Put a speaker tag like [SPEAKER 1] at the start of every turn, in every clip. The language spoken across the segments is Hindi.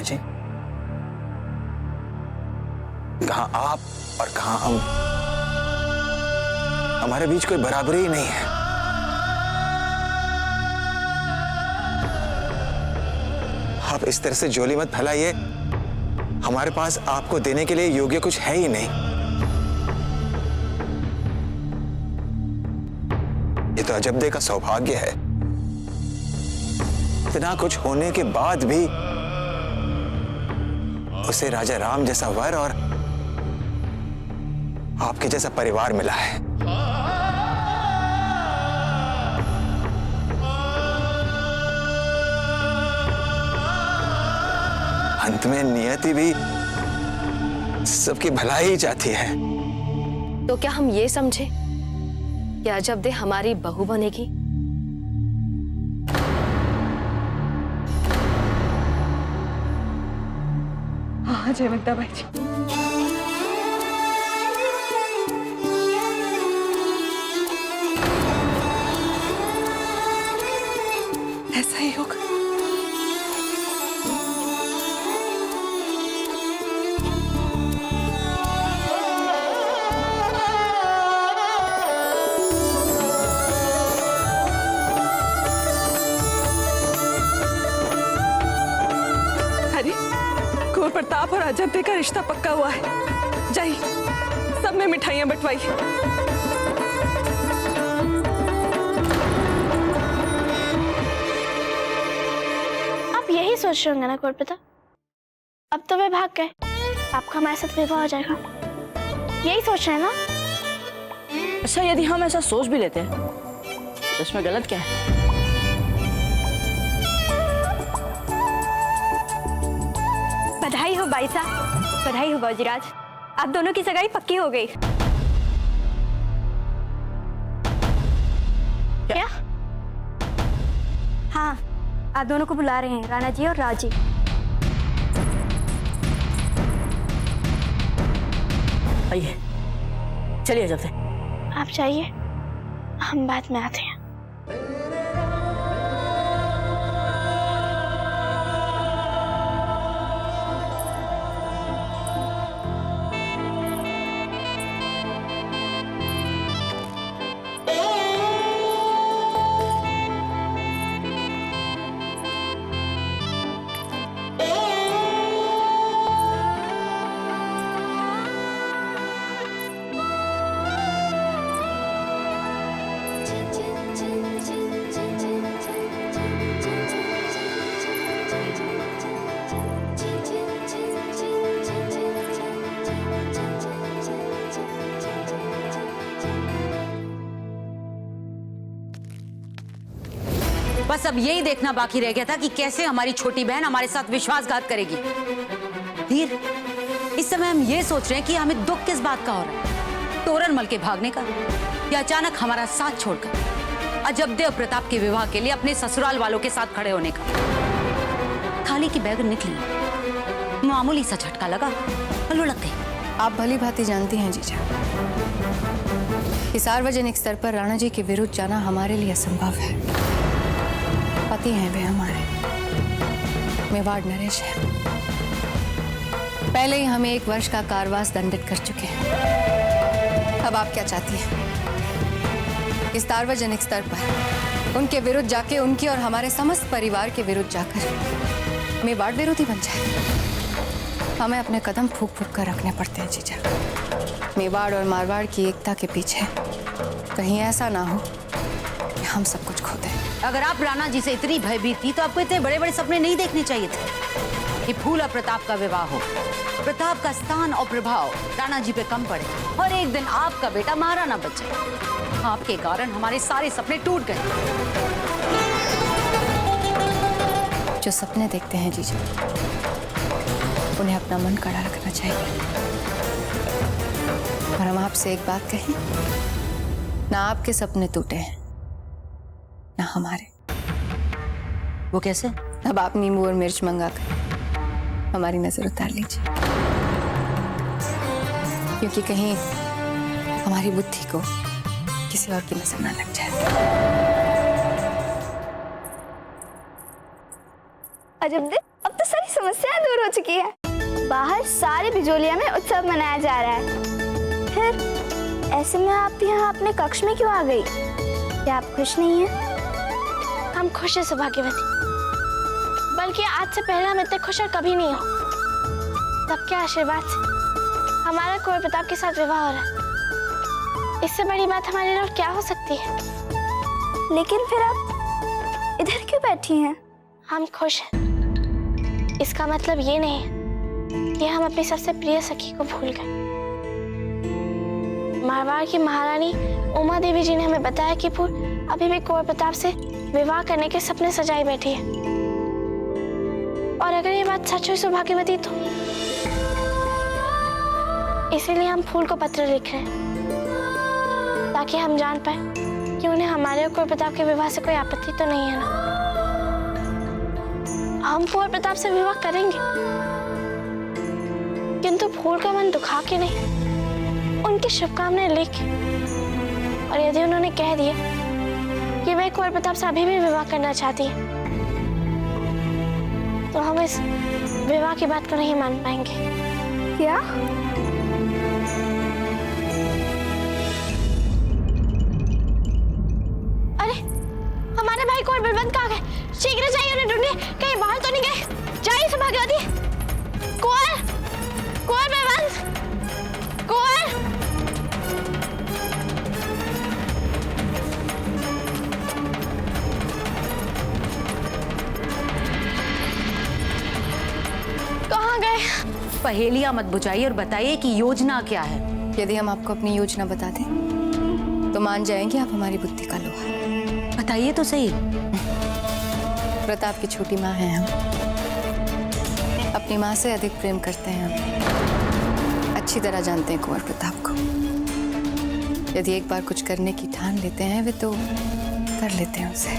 [SPEAKER 1] हैं जी? कहां आप और कहां हम? हमारे बीच कोई बराबरी ही नहीं है। आप इस तरह से झोली मत फैलाइए। हमारे पास आपको देने के लिए योग्य कुछ है ही नहीं। ये तो अजबदे का सौभाग्य है। इतना कुछ होने के बाद भी उसे राजा राम जैसा वर और आपके जैसा परिवार मिला है। अंत में नियति भी सबकी भलाई ही चाहती है।
[SPEAKER 2] तो क्या हम ये समझे कि अजबदे हमारी बहू बनेगी?
[SPEAKER 3] हाँ जयवंता बाई जी, ऐसा ही होगा। अरे कुंवर प्रताप और अजबदे का रिश्ता पक्का हुआ है। जाइए, सब में मिठाइयां बंटवाइए।
[SPEAKER 4] आप यही सोच रहे होंगे ना कुंवर प्रताप? अब तो वे भाग गए, आपका हमारे साथ विवाह हो जाएगा, यही सोच रहे हैं ना?
[SPEAKER 5] अच्छा, यदि हम ऐसा सोच भी लेते हैं तो इसमें गलत क्या है?
[SPEAKER 6] बधाई हो भाई साहब, बधाई हो बाजीराज, आप दोनों की सगाई पक्की हो गई।
[SPEAKER 4] क्या?
[SPEAKER 6] हाँ, आप दोनों को बुला रहे हैं, राणा जी और राज जी।
[SPEAKER 5] आइए, चलिए चलते।
[SPEAKER 4] आप जाइए, हम बाद में आते हैं।
[SPEAKER 7] बस अब यही देखना बाकी रह गया था कि कैसे हमारी छोटी बहन हमारे साथ विश्वासघात करेगी। धीर, इस समय हम ये सोच रहे हैं कि हमें दुख किस बात का हो रहा है, तोरणमल के भागने का या अचानक हमारा साथ छोड़कर अजबदे और प्रताप के विवाह के लिए अपने ससुराल वालों के साथ खड़े होने का। थाली की बैगन निकली, मामूली सा झटका लगा और लुढ़क गई।
[SPEAKER 8] आप भली भांति जानती हैं जीजा कि सार्वजनिक स्तर पर राणा जी के विरुद्ध जाना हमारे लिए असंभव है। पति हैं वे हमारे, मेवाड़ नरेश है। पहले ही हमें 1 वर्ष का कारावास दंडित कर चुके हैं। अब आप क्या चाहती हैं? इस सार्वजनिक स्तर पर उनके विरुद्ध जाके, उनकी और हमारे समस्त परिवार के विरुद्ध जाकर मेवाड़ विरोधी बन जाए? हमें अपने कदम फूंक फूंक कर रखने पड़ते हैं जीजा। मेवाड़ और मारवाड़ की एकता के पीछे कहीं ऐसा ना हो कि हम सब कुछ खो दें।
[SPEAKER 7] अगर आप राणा जी से इतनी भयभीत थी तो आपको इतने बड़े बड़े सपने नहीं देखने चाहिए थे कि फूल और प्रताप का विवाह हो, प्रताप का स्थान और प्रभाव राणा जी पे कम पड़े और एक दिन आपका बेटा महाराणा बच जाए। आपके कारण हमारे सारे सपने टूट गए।
[SPEAKER 8] जो सपने देखते हैं जीजा, उन्हें अपना मन कड़ा रखना चाहिए। और हम आपसे एक बात कहें, ना आपके सपने टूटे हैं ना हमारे।
[SPEAKER 7] वो कैसे?
[SPEAKER 8] अब आप नींबू और मिर्च मंगाकर हमारी नजर उतार लीजिए, क्योंकि कहीं हमारी बुद्धि को किसी और की नजर ना लग जाए।
[SPEAKER 6] अजबदे, अब तो सारी समस्याएं दूर
[SPEAKER 4] शुरू हो चुकी है। बाहर सारी बिजोलिया में उत्सव मनाया जा रहा है। फिर ऐसे में आप यहाँ अपने कक्ष में क्यों आ गई? क्या आप खुश नहीं हैं? हम खुश हैं सौभाग्यवती, बल्कि आज से पहले हम इतने खुश और कभी नहीं हो। सबके आशीर्वाद से हमारा कुंवर प्रताप के साथ विवाह हो रहा है। इससे बड़ी बात हमारे लिए और क्या हो सकती है? लेकिन फिर आप इधर क्यों बैठी हैं? हम खुश हैं। इसका मतलब ये नहीं है कि हम अपनी सबसे प्रिय सखी को भूल गए। मारवाड़ की महारानी उमा देवी जी ने हमें बताया कि फूल अभी भी कुंवर प्रताप से विवाह करने के सपने सजाई बैठी है। और अगर ये बात सच हुई सौभाग्यवती तो इसीलिए हम फूल को पत्र लिख रहे हैं, ताकि हम जान पाए कि उन्हें हमारे और कुंवर प्रताप के विवाह से कोई आपत्ति तो नहीं है ना। हम कुंवर प्रताप से विवाह करेंगे, किंतु फूल का मन दुखा के नहीं, उनकी शुभकामनाएं लिख। और यदि उन्होंने कह दिया कि वे कुंवर प्रताप से अभी भी विवाह करना चाहती है, तो हम इस विवाह की बात को नहीं मान पाएंगे। क्या? अरे हमारे भाई कुंवर बलवंत कहाँ गए? शीघ्र जाइए उन्हें ढूंढिए, कहीं बाहर तो नहीं गए। जाइए सौभाग्यवती। कुंवर बलवंत, कुंवर। कहाँ गए?
[SPEAKER 7] पहेलियां मत बुझाइए और बताइए कि योजना क्या है।
[SPEAKER 8] यदि हम आपको अपनी योजना बता दें तो मान जाएंगे आप हमारी बुद्धि का लोहा।
[SPEAKER 7] बताइए तो सही।
[SPEAKER 8] प्रताप की छोटी माँ हैं हम, अपनी माँ से अधिक प्रेम करते हैं हम, अच्छी तरह जानते हैं कुंवर प्रताप को। यदि एक बार कुछ करने की ठान लेते हैं वे तो कर लेते हैं उसे।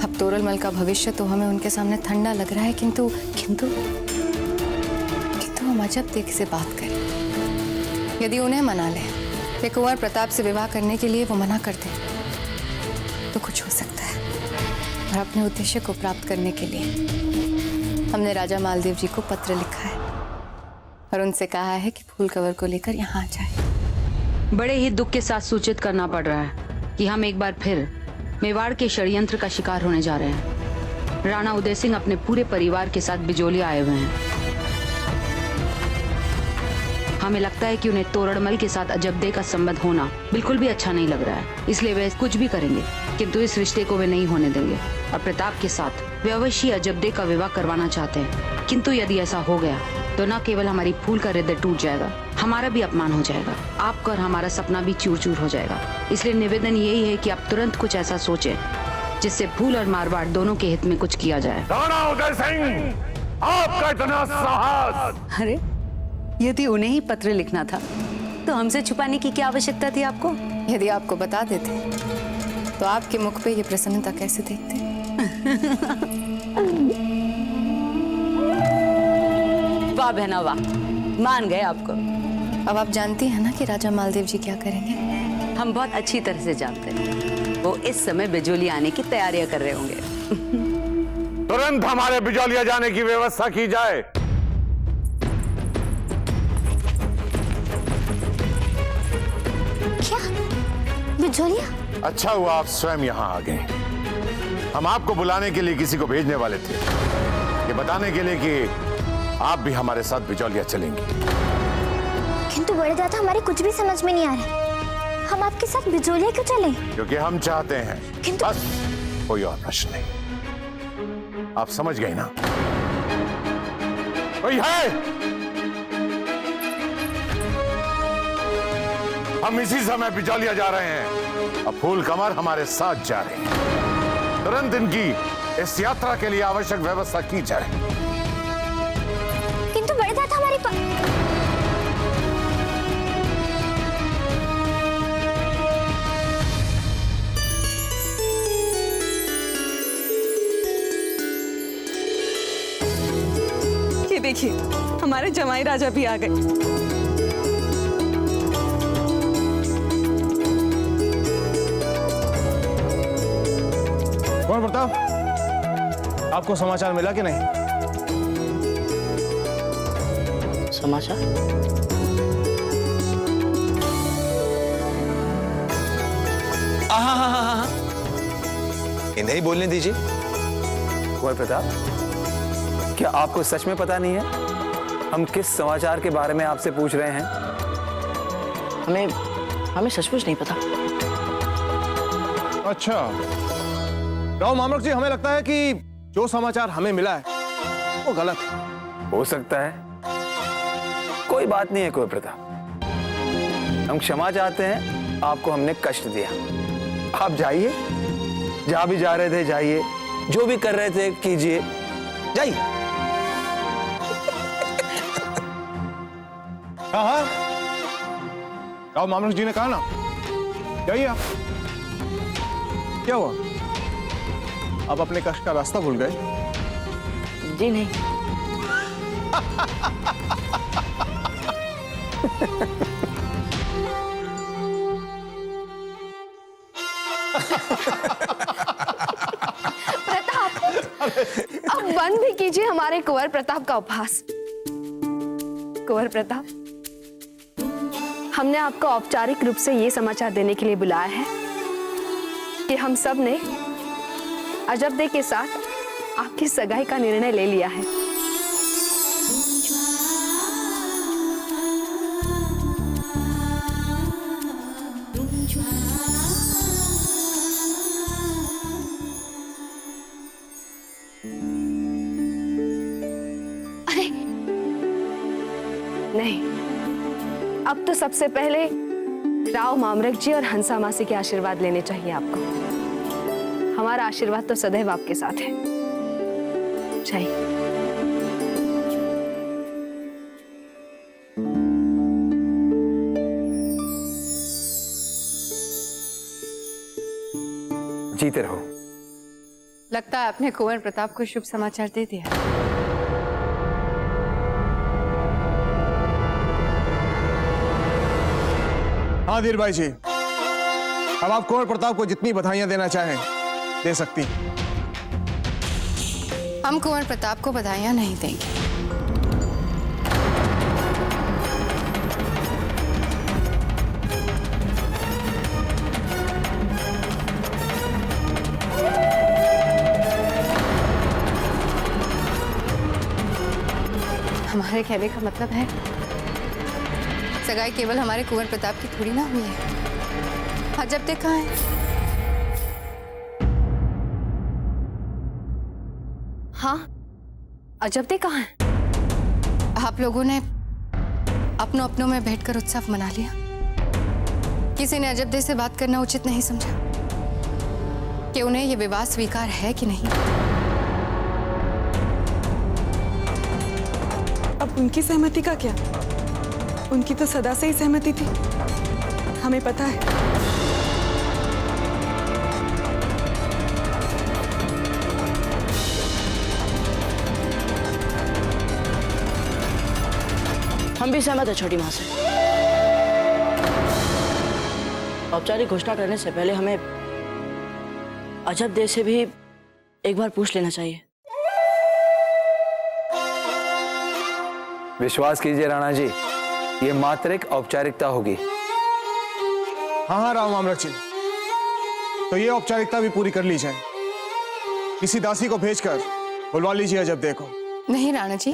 [SPEAKER 8] अब तोरलमल का भविष्य तो हमें उनके सामने ठंडा लग रहा है, किंतु हम अजब देख से बात करें। यदि उन्हें मना ले कि कुंवर प्रताप से विवाह करने के लिए वो मना कर दे तो कुछ हो सकता है। और अपने उद्देश्य को प्राप्त करने के लिए हमने राजा मालदेव जी को पत्र लिखा है और उनसे कहा है कि फूल कवर को लेकर यहाँ आ जाए।
[SPEAKER 7] बड़े ही दुख के साथ सूचित करना पड़ रहा है कि हम एक बार फिर मेवाड़ के षड्यंत्र का शिकार होने जा रहे हैं। राणा उदय सिंह अपने पूरे परिवार के साथ बिजोलिया आए हुए हैं। हमें लगता है कि उन्हें तोरणमल के साथ अजबदे का संबंध होना बिल्कुल भी अच्छा नहीं लग रहा है, इसलिए वे कुछ भी करेंगे, किंतु इस रिश्ते को वे नहीं होने देंगे। और प्रताप के साथ वे अवश्य अजबदे का विवाह करवाना चाहते हैं, किंतु यदि ऐसा हो गया तो न केवल हमारी फूल का हृदय टूट जाएगा, हमारा भी अपमान हो जाएगा, आपका और हमारा सपना भी चूर चूर हो जाएगा। इसलिए निवेदन यही है कि आप तुरंत कुछ ऐसा सोचें जिससे फूल और मारवाड़ दोनों के हित में कुछ किया जाए।
[SPEAKER 9] राणा उदय सिंह, आपका इतना साहस!
[SPEAKER 7] अरे यदि उन्हें ही पत्र लिखना था तो हमसे छुपाने की क्या आवश्यकता थी आपको?
[SPEAKER 8] यदि आपको बता देते तो आपके मुख पे ये प्रसन्नता कैसे देखते?
[SPEAKER 7] वाह बहना वाह, मान गए आपको।
[SPEAKER 8] अब आप जानती हैं ना कि राजा मालदेव जी क्या करेंगे?
[SPEAKER 7] हम बहुत अच्छी तरह से जानते हैं। वो इस समय बिजोलिया आने की तैयारियां कर रहे होंगे।
[SPEAKER 9] तुरंत हमारे बिजोलिया जाने की व्यवस्था की जाए।
[SPEAKER 4] क्या? बिजोलिया?
[SPEAKER 9] अच्छा हुआ आप स्वयं यहाँ आ गए। हम आपको बुलाने के लिए किसी को भेजने वाले थे, ये बताने के लिए कि आप भी हमारे साथ बिजोलिया चलेंगे।
[SPEAKER 4] किंतु बड़े दादा, हमारे कुछ भी समझ में नहीं आ रहा। हम आपके साथ बिजोलिया क्यों चले?
[SPEAKER 9] क्योंकि हम चाहते हैं। बस, कोई और प्रश्न नहीं। आप समझ गए ना? कोई है? हम इसी समय बिजोलिया जा रहे हैं। अब फूल कमर हमारे साथ जा रहे हैं। तुरंत इनकी इस यात्रा के लिए आवश्यक व्यवस्था की जाए।
[SPEAKER 4] किंतु बड़े दादा, हमारे
[SPEAKER 3] ये देखिए, हमारे जमाई राजा भी आ गए।
[SPEAKER 10] कौन प्रताप, आपको समाचार मिला कि नहीं?
[SPEAKER 5] समाचार?
[SPEAKER 1] हाँ, इन्हें ही बोलने दीजिए। कुंवर प्रताप, क्या आपको सच में पता नहीं है हम किस समाचार के बारे में आपसे पूछ रहे हैं?
[SPEAKER 5] हमें सचमुच नहीं पता।
[SPEAKER 10] अच्छा राव मामलक जी, हमें लगता है कि जो समाचार हमें मिला है वो गलत है।
[SPEAKER 1] हो सकता है, कोई बात नहीं है कुंवर प्रताप। हम क्षमा चाहते हैं, आपको हमने कष्ट दिया। आप जाइए, जहां भी जा रहे थे जाइए, जो भी कर रहे थे कीजिए, जाइए।
[SPEAKER 10] हाँ हाँ, राव मामलक जी ने कहा ना, जाइए आप। क्या हुआ, आप अपने कष्ट का रास्ता भूल गए?
[SPEAKER 5] जी नहीं।
[SPEAKER 2] प्रताप, अब बंद भी कीजिए हमारे कुंवर प्रताप का उपहास। कुंवर प्रताप, हमने आपको औपचारिक रूप से ये समाचार देने के लिए बुलाया है कि हम सब ने अजबदे के साथ आपकी सगाई का निर्णय ले लिया है। अरे नहीं, अब तो सबसे पहले राव मामरक जी और हंसा मासी के आशीर्वाद लेने चाहिए आपको। हमारा आशीर्वाद तो सदैव आपके साथ है। चाहिए।
[SPEAKER 1] जीते रहो।
[SPEAKER 8] लगता है आपने कुंवर प्रताप को शुभ समाचार दे दिया।
[SPEAKER 10] हाँ धीर भाई जी, अब आप कुंवर प्रताप को जितनी बधाइयां देना चाहें दे सकती हैं।
[SPEAKER 8] हम कुंवर प्रताप को बधाइयां नहीं देंगे। हमारे कहने का मतलब है सगाई केवल हमारे कुंवर प्रताप की थोड़ी ना हुई है। अजबदे कहाँ है?
[SPEAKER 2] हाँ, अजबदे कहाँ है?
[SPEAKER 8] आप लोगों ने अपनों अपनों में बैठकर उत्सव मना लिया। किसी ने अजबदे से बात करना उचित नहीं समझा कि उन्हें यह विवाह स्वीकार है कि नहीं।
[SPEAKER 3] अब उनकी सहमति का क्या? उनकी तो सदा से ही सहमति थी, हमें पता है।
[SPEAKER 5] हम भी सहमत है छोटी माँ से। औपचारिक घोषणा करने से पहले हमें अजबदे से भी एक बार पूछ लेना चाहिए।
[SPEAKER 1] विश्वास कीजिए राणा जी, ये मात्र एक औपचारिकता होगी।
[SPEAKER 10] हाँ हाँ राव मामलक जी, तो ये औपचारिकता भी पूरी कर ली जाए। किसी दासी को भेजकर बुलवा लीजिए अजबदे को।
[SPEAKER 8] नहीं राणा जी,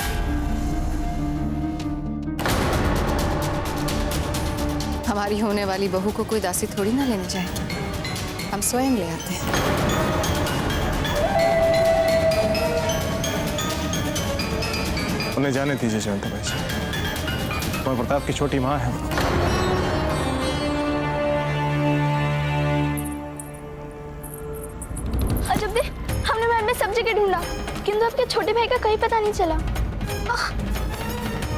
[SPEAKER 8] हमारी होने वाली बहू को कोई दासी थोड़ी ना लेने जाएगी, हम स्वयं ले आते हैं।
[SPEAKER 10] उन्हें जाने दीजिए जयंत भाई जी, कुंवर प्रताप की छोटी माँ है।
[SPEAKER 4] अजबदे, हमने महल में सब जगह ढूंढा, किंतु आपके छोटे भाई का कहीं पता नहीं चला।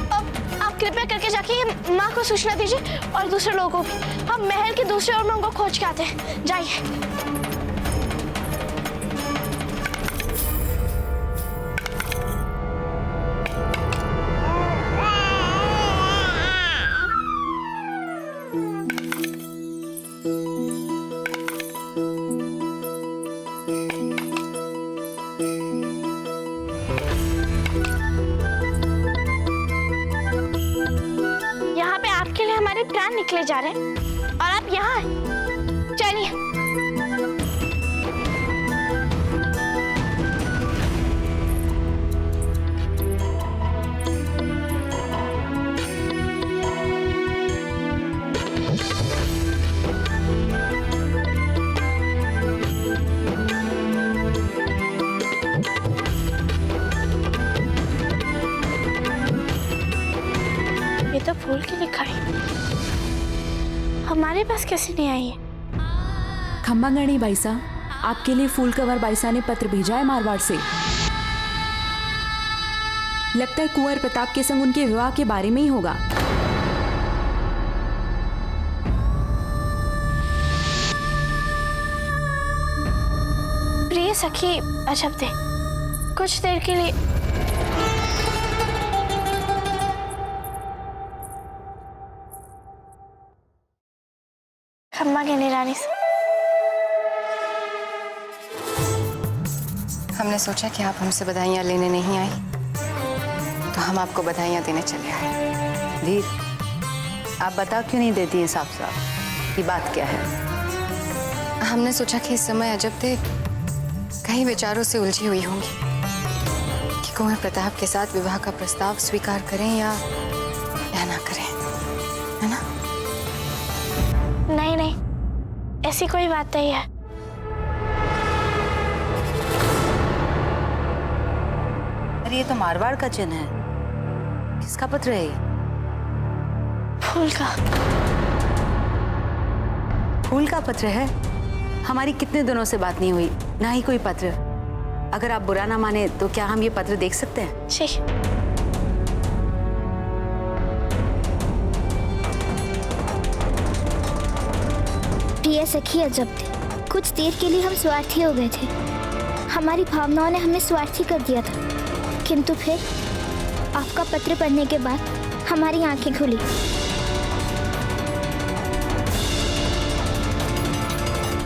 [SPEAKER 4] अब आप कृपया करके जाके माँ को सूचना दीजिए और दूसरे लोगों को भी। हम महल के दूसरे ओर में उनको खोज के आते हैं। जाइए। लिए जा रहे हैं और आप यहाँ चलिए। ये तो फूल की लिखाई हमारे पास कैसे नहीं आई है?
[SPEAKER 11] खम्बागणी बाईसा, आपके लिए फूल कवर बाईसा ने पत्र भेजा है मारवाड़ से। लगता है कुंवर प्रताप के संग उनके विवाह के बारे में ही होगा।
[SPEAKER 4] प्रिय सखी अजबदे, कुछ देर के लिए खम्बागणी रानी से
[SPEAKER 8] हमने सोचा कि आप हमसे बधाइयाँ लेने नहीं आई, तो हम आपको बधाइयाँ देने चले आए।
[SPEAKER 7] धीर, आप बता क्यों नहीं देती हैं साफ साफ कि बात क्या है?
[SPEAKER 8] हमने सोचा कि इस समय अजबदे कई विचारों से उलझी हुई होंगी कि कुंवर प्रताप के साथ विवाह का प्रस्ताव स्वीकार करें या ना करें, है ना?
[SPEAKER 4] नहीं, ऐसी कोई बात नहीं है।
[SPEAKER 7] अरे ये तो मारवाड़ का चिन्ह है। किसका पत्र है ये?
[SPEAKER 4] फूल का।
[SPEAKER 7] फूल का पत्र है? हमारी कितने दिनों से बात नहीं हुई, ना ही कोई पत्र। अगर आप बुरा ना माने तो क्या हम ये पत्र देख सकते हैं?
[SPEAKER 4] जी।
[SPEAKER 12] प्रिय सखी अजबदे, कुछ देर के लिए हम स्वार्थी हो गए थे। हमारी भावनाओं ने हमें स्वार्थी कर दिया था, किंतु फिर आपका पत्र पढ़ने के बाद हमारी आंखें खुली।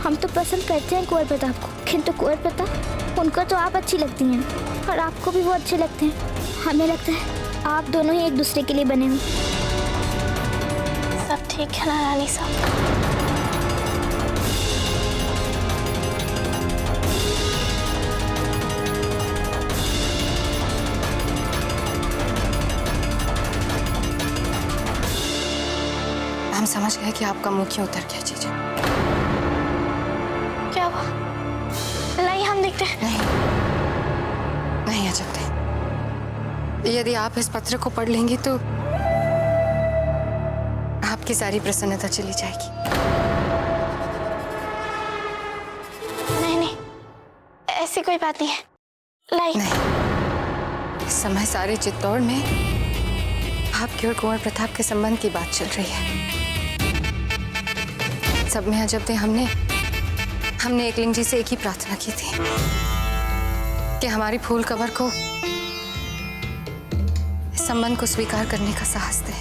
[SPEAKER 12] हम तो पसंद करते हैं कुंवर प्रताप को, किंतु कुंवर प्रताप, उनको तो आप अच्छी लगती हैं और आपको भी वो अच्छे लगते हैं। हमें लगता है आप दोनों ही एक दूसरे के लिए बने हुए।
[SPEAKER 4] सब ठीक है ना रानी साहब?
[SPEAKER 8] हम समझ गए कि आपका मुंह क्यों उतर गया जीजा।
[SPEAKER 4] क्या हुआ? नहीं, हम देखते हैं।
[SPEAKER 8] नहीं अजबदे, यदि आप इस पत्र को पढ़ लेंगी तो आपकी सारी प्रसन्नता चली जाएगी।
[SPEAKER 4] नहीं, ऐसी कोई बात नहीं है।
[SPEAKER 8] नहीं, इस समय सारे चित्तौड़ में आपके और कुंवर प्रताप के संबंध की बात चल रही है। सब में अजबदे हमने एकलिंग जी से एक ही प्रार्थना की थी कि हमारी फूल कवर को इस संबंध को स्वीकार करने का साहस दे।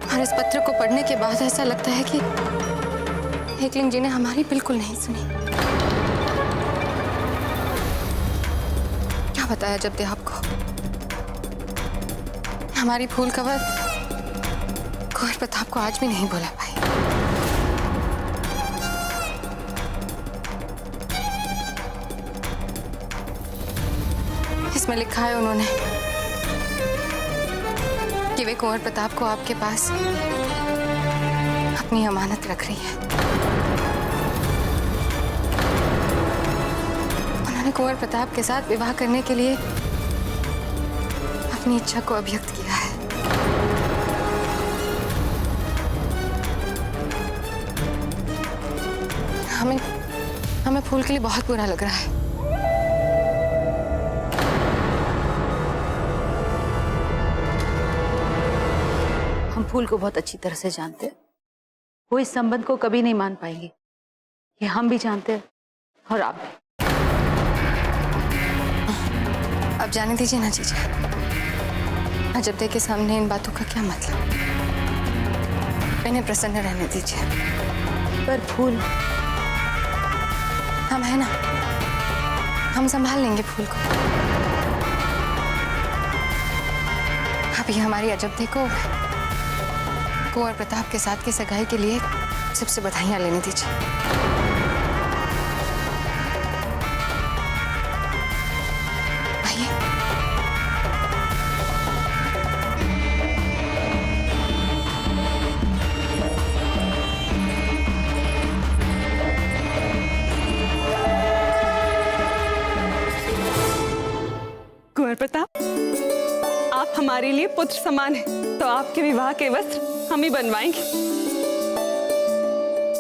[SPEAKER 8] और इस पत्र को पढ़ने के बाद ऐसा लगता है कि एकलिंग जी ने हमारी बिल्कुल नहीं सुनी। क्या बताया अजबदे आपको, हमारी फूल कवर कुंवर प्रताप को आज भी नहीं बोला पाई। इसमें लिखा है उन्होंने कि वे कुंवर प्रताप को आपके पास अपनी अमानत रख रही है। उन्होंने कुंवर प्रताप के साथ विवाह करने के लिए अपनी इच्छा को अभिव्यक्त किया है। हमें फूल के लिए बहुत बुरा लग रहा है।
[SPEAKER 7] हम फूल को बहुत अच्छी तरह से जानते हैं। वो इस संबंध को कभी नहीं मान पाएंगे, ये हम भी जानते हैं और आप भी।
[SPEAKER 8] अब जाने दीजिए ना जीजा, अजबदे के सामने इन बातों का क्या मतलब। इन्हें प्रसन्न रहने दीजिए।
[SPEAKER 7] पर फूल,
[SPEAKER 8] हम है ना, हम संभाल लेंगे फूल को। अभी हमारी अजबदे को कुंवर प्रताप के साथ की सगाई के लिए सबसे बधाइयाँ लेने दीजिए।
[SPEAKER 3] कुंवर प्रताप, आप हमारे लिए पुत्र समान हैं, तो आपके विवाह के वस्त्र हम ही बनवाएंगे।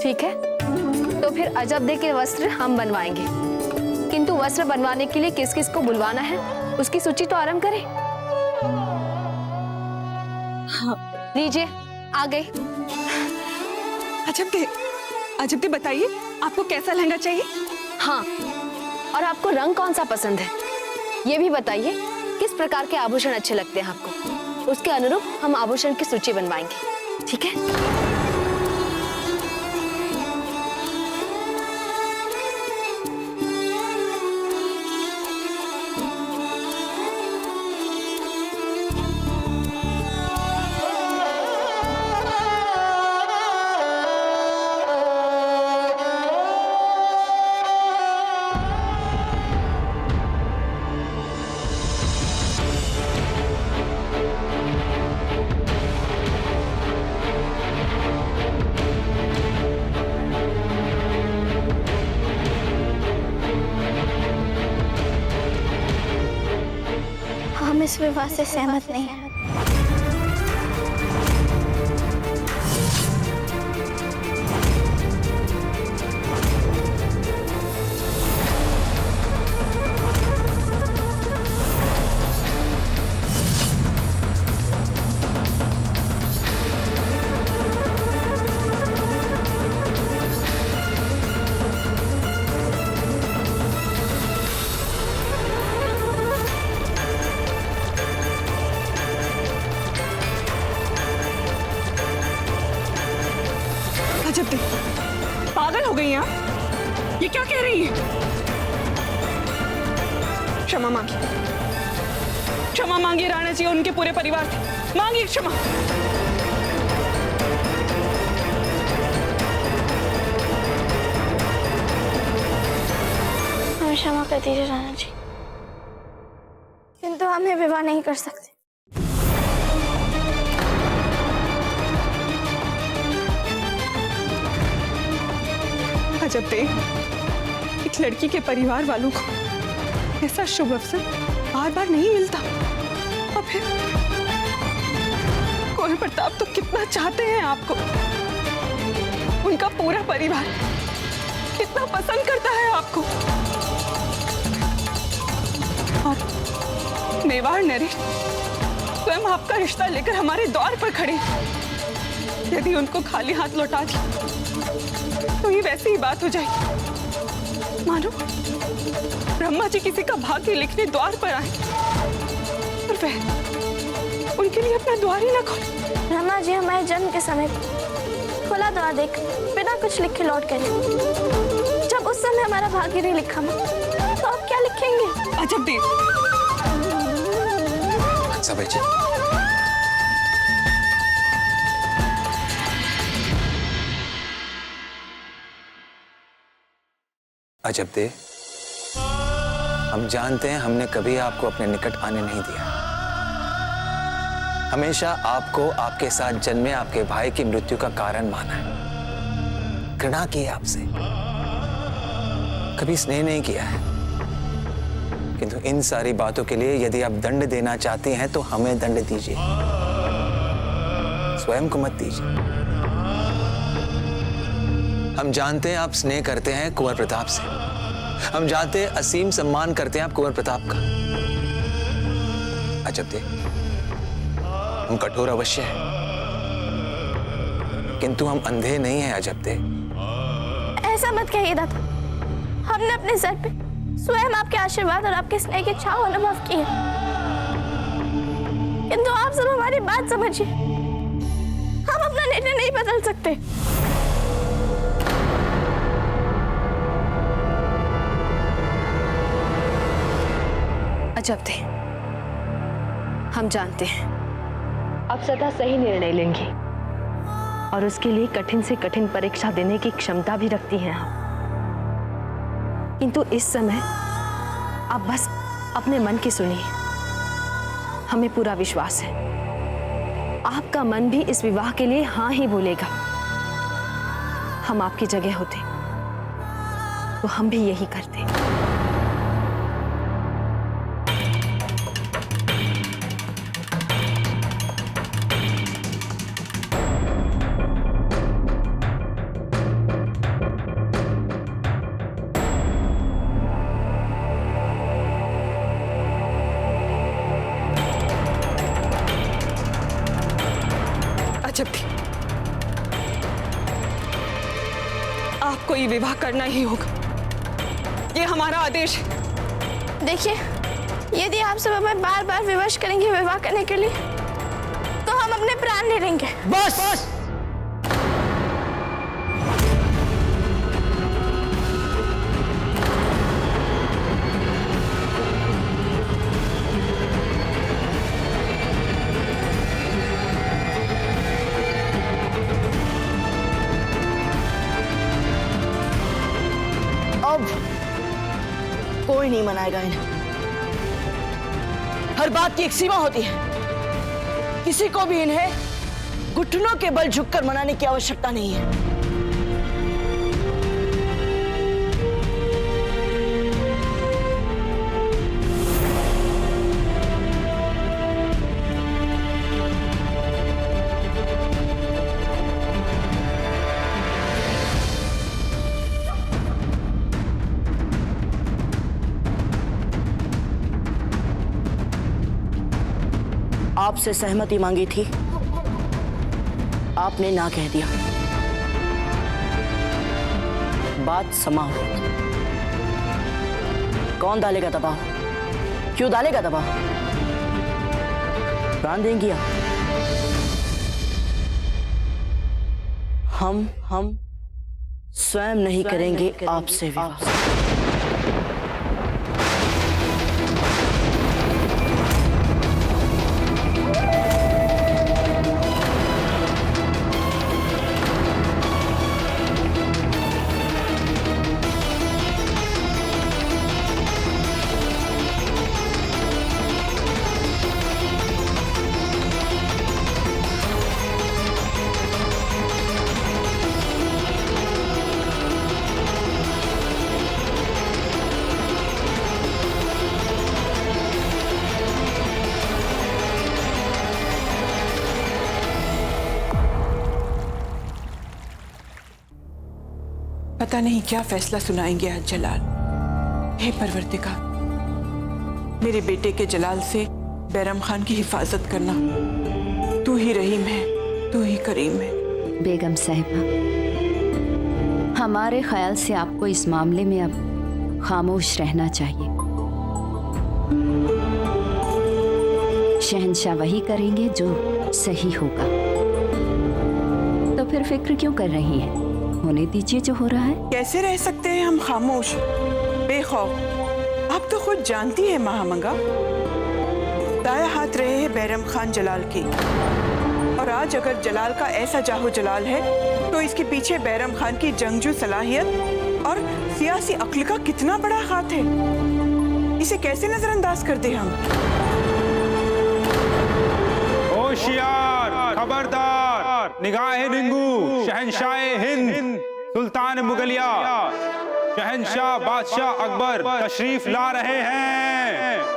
[SPEAKER 2] ठीक है, तो फिर अजब के वस्त्र हम बनवाएंगे, किंतु वस्त्र बनवाने के लिए किस किस को बुलवाना है उसकी सूची तो आरंभ करें।
[SPEAKER 3] हाँ।
[SPEAKER 2] लीजिए, आ गई।
[SPEAKER 3] अजब दे बताइए, आपको कैसा लहंगा चाहिए?
[SPEAKER 2] हाँ, और आपको रंग कौन सा पसंद है ये भी बताइए। किस प्रकार के आभूषण अच्छे लगते हैं आपको, उसके अनुरूप हम आभूषण की सूची बनवाएंगे। ठीक है?
[SPEAKER 12] हम इस विवाह से सहमत नहीं हैं।
[SPEAKER 3] अजब दे, पागल हो गई आप? ये क्या कह रही है? क्षमा मांगिए राणा जी और उनके पूरे परिवार से, मांगिए क्षमा।
[SPEAKER 12] हमें क्षमा कर दीजिए राणा जी, किंतु हम विवाह नहीं कर सकते।
[SPEAKER 3] अजब दे, एक लड़की के परिवार वालों को ऐसा शुभ अवसर बार बार नहीं मिलता, और फिर कुंवर प्रताप तो कितना चाहते हैं आपको, उनका पूरा परिवार कितना पसंद करता है आपको, और मेवाड़ नरेश स्वयं आपका रिश्ता लेकर हमारे द्वार पर खड़े। यदि उनको खाली हाथ लौटा दी तो ये वैसी ही बात हो जाएगी मानो ब्रह्मा जी किसी का भाग्य लिखने द्वार पर आए और वह उनके लिए अपना द्वार ही ना खोले।
[SPEAKER 12] ब्रह्मा जी हमारे जन्म के समय खुला द्वार देख बिना कुछ लिखे लौट गए। जब उस समय हमारा भाग्य नहीं लिखा तो आप क्या लिखेंगे?
[SPEAKER 3] अजब दे।
[SPEAKER 1] सभी जी, अजब दे, हम जानते हैं हमने कभी आपको अपने निकट आने नहीं दिया। हमेशा आपको आपके साथ जन्मे आपके भाई की मृत्यु का कारण माना है, घृणा की है आपसे, कभी स्नेह नहीं किया है। किंतु इन सारी बातों के लिए यदि आप दंड देना चाहती हैं तो हमें दंड दीजिए, स्वयं को मत दीजिए। हम जानते हैं आप स्नेह करते हैं कुंवर प्रताप से, हम जानते हैं असीम सम्मान करते हैं आप कुंवर प्रताप का। अजब दे, हम कठोर अवश्य हैं, किंतु हम अंधे नहीं हैं। अजब दे,
[SPEAKER 12] ऐसा मत कहिए दादा, हमने अपने सर पे स्वयं आपके आशीर्वाद और आपके स्नेह की छाव अनुभव की है, किंतु आप सब हमारी बात समझिए, हम अपना निर्णय नहीं बदल सकते।
[SPEAKER 2] अजब दे, हम जानते हैं आप सदा सही निर्णय लेंगे, और उसके लिए कठिन से कठिन परीक्षा देने की क्षमता भी रखती हैं हम। किंतु इस समय आप बस अपने मन की सुनिए। हमें पूरा विश्वास है आपका मन भी इस विवाह के लिए हाँ ही बोलेगा। हम आपकी जगह होते तो हम भी यही करते।
[SPEAKER 3] अजब थी, आपको ये विवाह करना ही होगा, ये हमारा आदेश है।
[SPEAKER 4] देखिए, यदि आप सब हमें बार बार विवश करेंगे विवाह करने के लिए तो हम अपने प्राण ले लेंगे।
[SPEAKER 5] बस बस। अब कोई नहीं मनाएगा इन्हें। हर बात की एक सीमा होती है। किसी को भी इन्हें घुटनों के बल झुककर मनाने की आवश्यकता नहीं है। आपसे सहमति मांगी थी, आपने ना कह दिया। बात समाप्त। कौन डालेगा दबाव? क्यों डालेगा दबाव? प्राण देंगी आप? हम स्वयं नहीं करेंगे आपसे विवाह।
[SPEAKER 3] पता नहीं क्या फैसला सुनाएंगे आज जलाल। हे परवरदिगा, मेरे बेटे के जलाल से बैरम खान की हिफाजत करना। तू ही रहीम है, तू ही करीम है।
[SPEAKER 13] बेगम साहिबा, हमारे ख्याल से आपको इस मामले में अब खामोश रहना चाहिए। शहंशाह वही करेंगे जो सही होगा। तो फिर फिक्र क्यों कर रही हैं? होने दीजिए जो हो रहा है।
[SPEAKER 3] कैसे रह सकते हैं हम खामोश, बेखौफ? आप तो खुद जानती है महामंगा, दाया हाथ रहे हैं बैरम खान जलाल की। और आज अगर जलाल का ऐसा जाहो जलाल है तो इसके पीछे बैरम खान की जंगजू सलाहियत और सियासी अक्ल का कितना बड़ा हाथ है। इसे कैसे नजरअंदाज कर दे हम?
[SPEAKER 14] होशियार, खबरदार, निगाहे निंगू, शहंशाह हिंद, सुल्तान मुगलिया, शहंशाह बादशाह अकबर तशरीफ ला रहे हैं।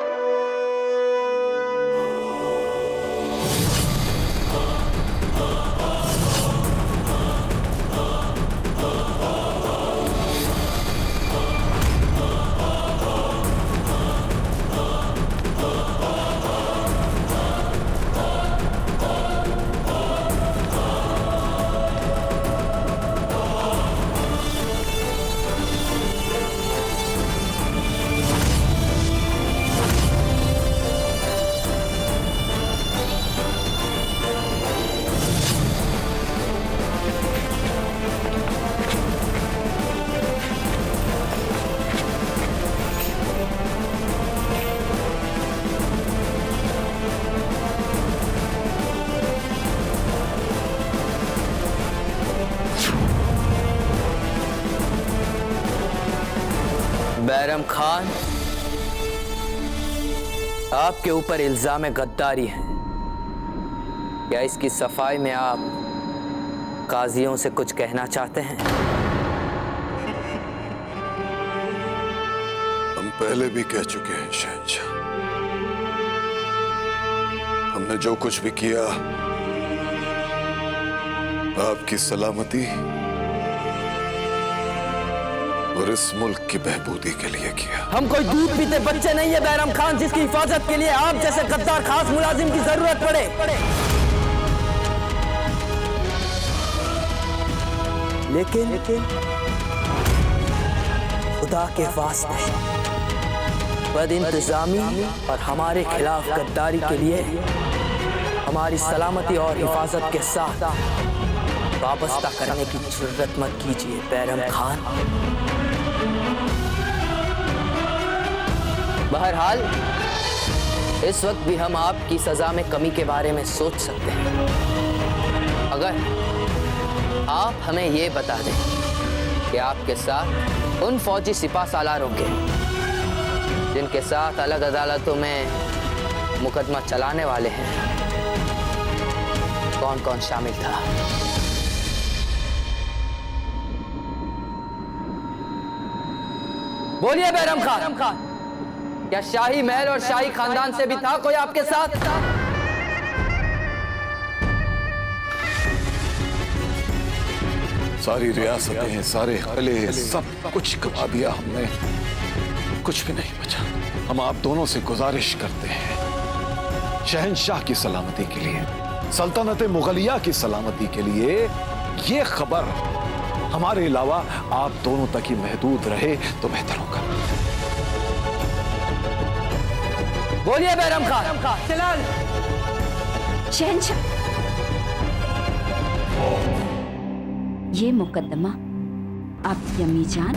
[SPEAKER 15] बैरम खान, आपके ऊपर इल्जाम गद्दारी है। क्या इसकी सफाई में आप काजियों से कुछ कहना चाहते हैं?
[SPEAKER 16] हम पहले भी कह चुके हैं शहंशाह, हमने जो कुछ भी किया आपकी सलामती और इस मुल्क की बहबूदी के लिए किया।
[SPEAKER 15] हम कोई दूध पीते बच्चे नहीं है बैरम खान, जिसकी हिफाजत के लिए आप जैसे गद्दार खास मुलाजिम की जरूरत पड़े। लेकिन खुदा के वास्ते बदइंतजामी और हमारे खिलाफ गद्दारी के लिए हमारी सलामती और हिफाजत के साथ वाबस्ता करने की जरूरत मत कीजिए बैरम खान। बहरहाल इस वक्त भी हम आपकी सजा में कमी के बारे में सोच सकते हैं, अगर आप हमें ये बता दें कि आपके साथ उन फौजी सिपा सालारों के जिनके साथ अलग अदालतों में मुकदमा चलाने वाले हैं, कौन कौन शामिल था? बोलिए बैरम खान, क्या शाही महल और शाही खानदान से भी था कोई आपके साथ?
[SPEAKER 16] सारी रियासतें, सारे किले, सब कुछ गवा दिया हमने, कुछ भी नहीं बचा। हम आप दोनों से गुजारिश करते हैं, शहंशाह की सलामती के लिए, सल्तनत मुगलिया की सलामती के लिए ये खबर हमारे अलावा आप दोनों तक ही महदूद रहे तो बेहतर होगा।
[SPEAKER 15] बोलिए बैरम खान।
[SPEAKER 13] शहंशाह, ये मुकदमा आपकी अम्मी जान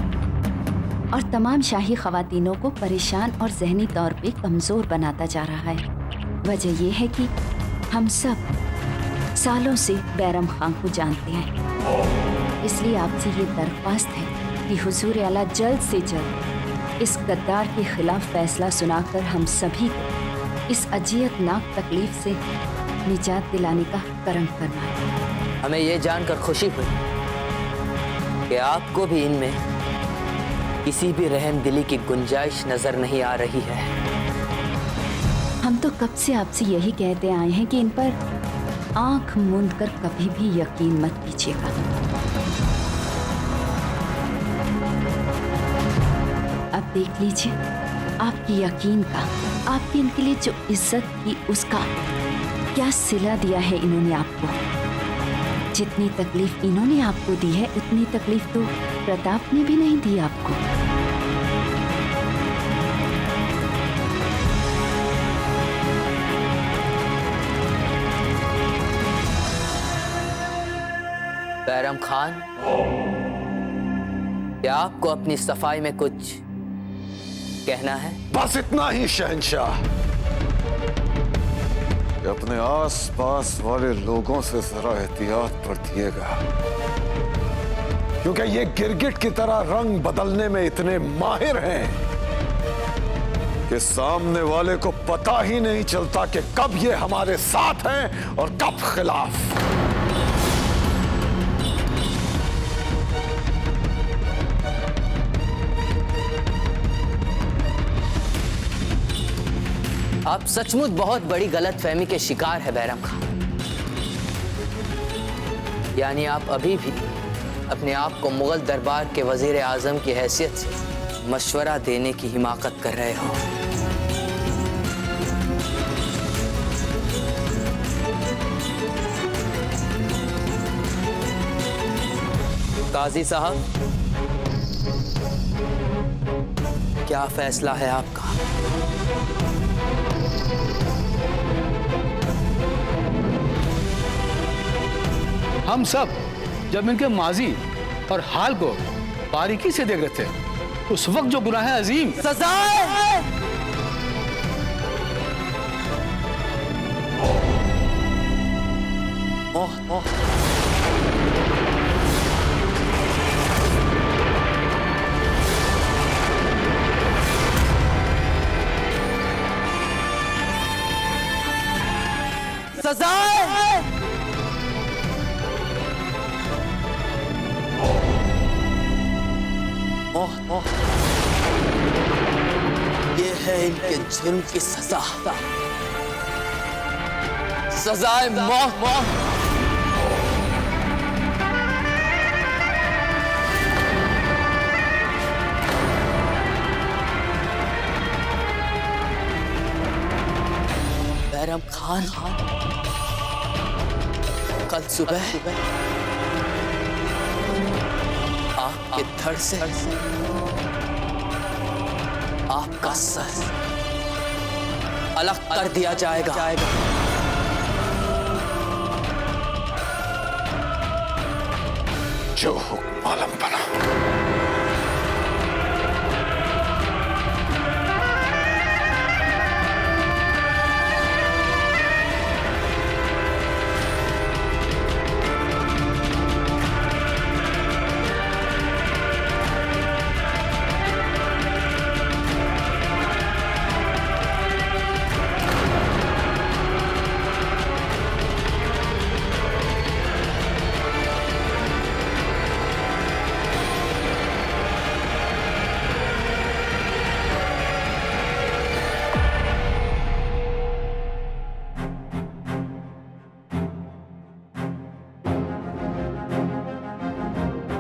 [SPEAKER 13] और तमाम शाही खवातीनों को परेशान और जहनी तौर पे कमजोर बनाता जा रहा है। वजह यह है कि हम सब सालों से बैरम खान को जानते हैं, इसलिए आपसे ये दरख्वास्त है कि हुजूर आला जल्द से जल्द इस गद्दार के खिलाफ फैसला सुनाकर हम सभी को इस अजियतनाक तकलीफ से निजात दिलाने का करम फरमाए।
[SPEAKER 15] हमें ये जानकर खुशी हुई कि आपको भी इनमें किसी भी रहम दिली की गुंजाइश नजर नहीं आ रही है।
[SPEAKER 13] हम तो कब से आपसे यही कहते आए हैं कि इन पर आंख मूंद कर कभी भी यकीन मत कीजिएगा। अब देख लीजिए आपकी यकीन का, आपकी इनके लिए जो इज्जत की उसका क्या सिला दिया है इन्होंने आपको। जितनी तकलीफ इन्होंने आपको दी है उतनी तकलीफ तो प्रताप ने भी नहीं दी आपको।
[SPEAKER 15] बैरम खान, क्या आपको अपनी सफाई में कुछ कहना है?
[SPEAKER 16] बस इतना ही शहंशाह, कि अपने आस-पास वाले लोगों से जरा एहतियात बरतिएगा, क्योंकि ये गिरगिट की तरह रंग बदलने में इतने माहिर हैं कि सामने वाले को पता ही नहीं चलता कि कब ये हमारे साथ हैं और कब खिलाफ।
[SPEAKER 15] आप सचमुच बहुत बड़ी गलतफहमी के शिकार है बैरम खान। यानी आप अभी भी अपने आप को मुगल दरबार के वजीर आजम की हैसियत से मशवरा देने की हिमाकत कर रहे हो। काजी साहब, क्या फैसला है आपका?
[SPEAKER 17] हम सब जब इनके माजी और हाल को बारीकी से देख रहे थे, उस वक्त जो गुनाह अजीम
[SPEAKER 15] सजा सजा है। मौत, ये है इनके जुर्म की सजा। सजाए मौत। बैरम खान कल सुबह आपके धड़ से आपका सर अलग कर दिया जाएगा।
[SPEAKER 16] जो हुक्म आलम बना।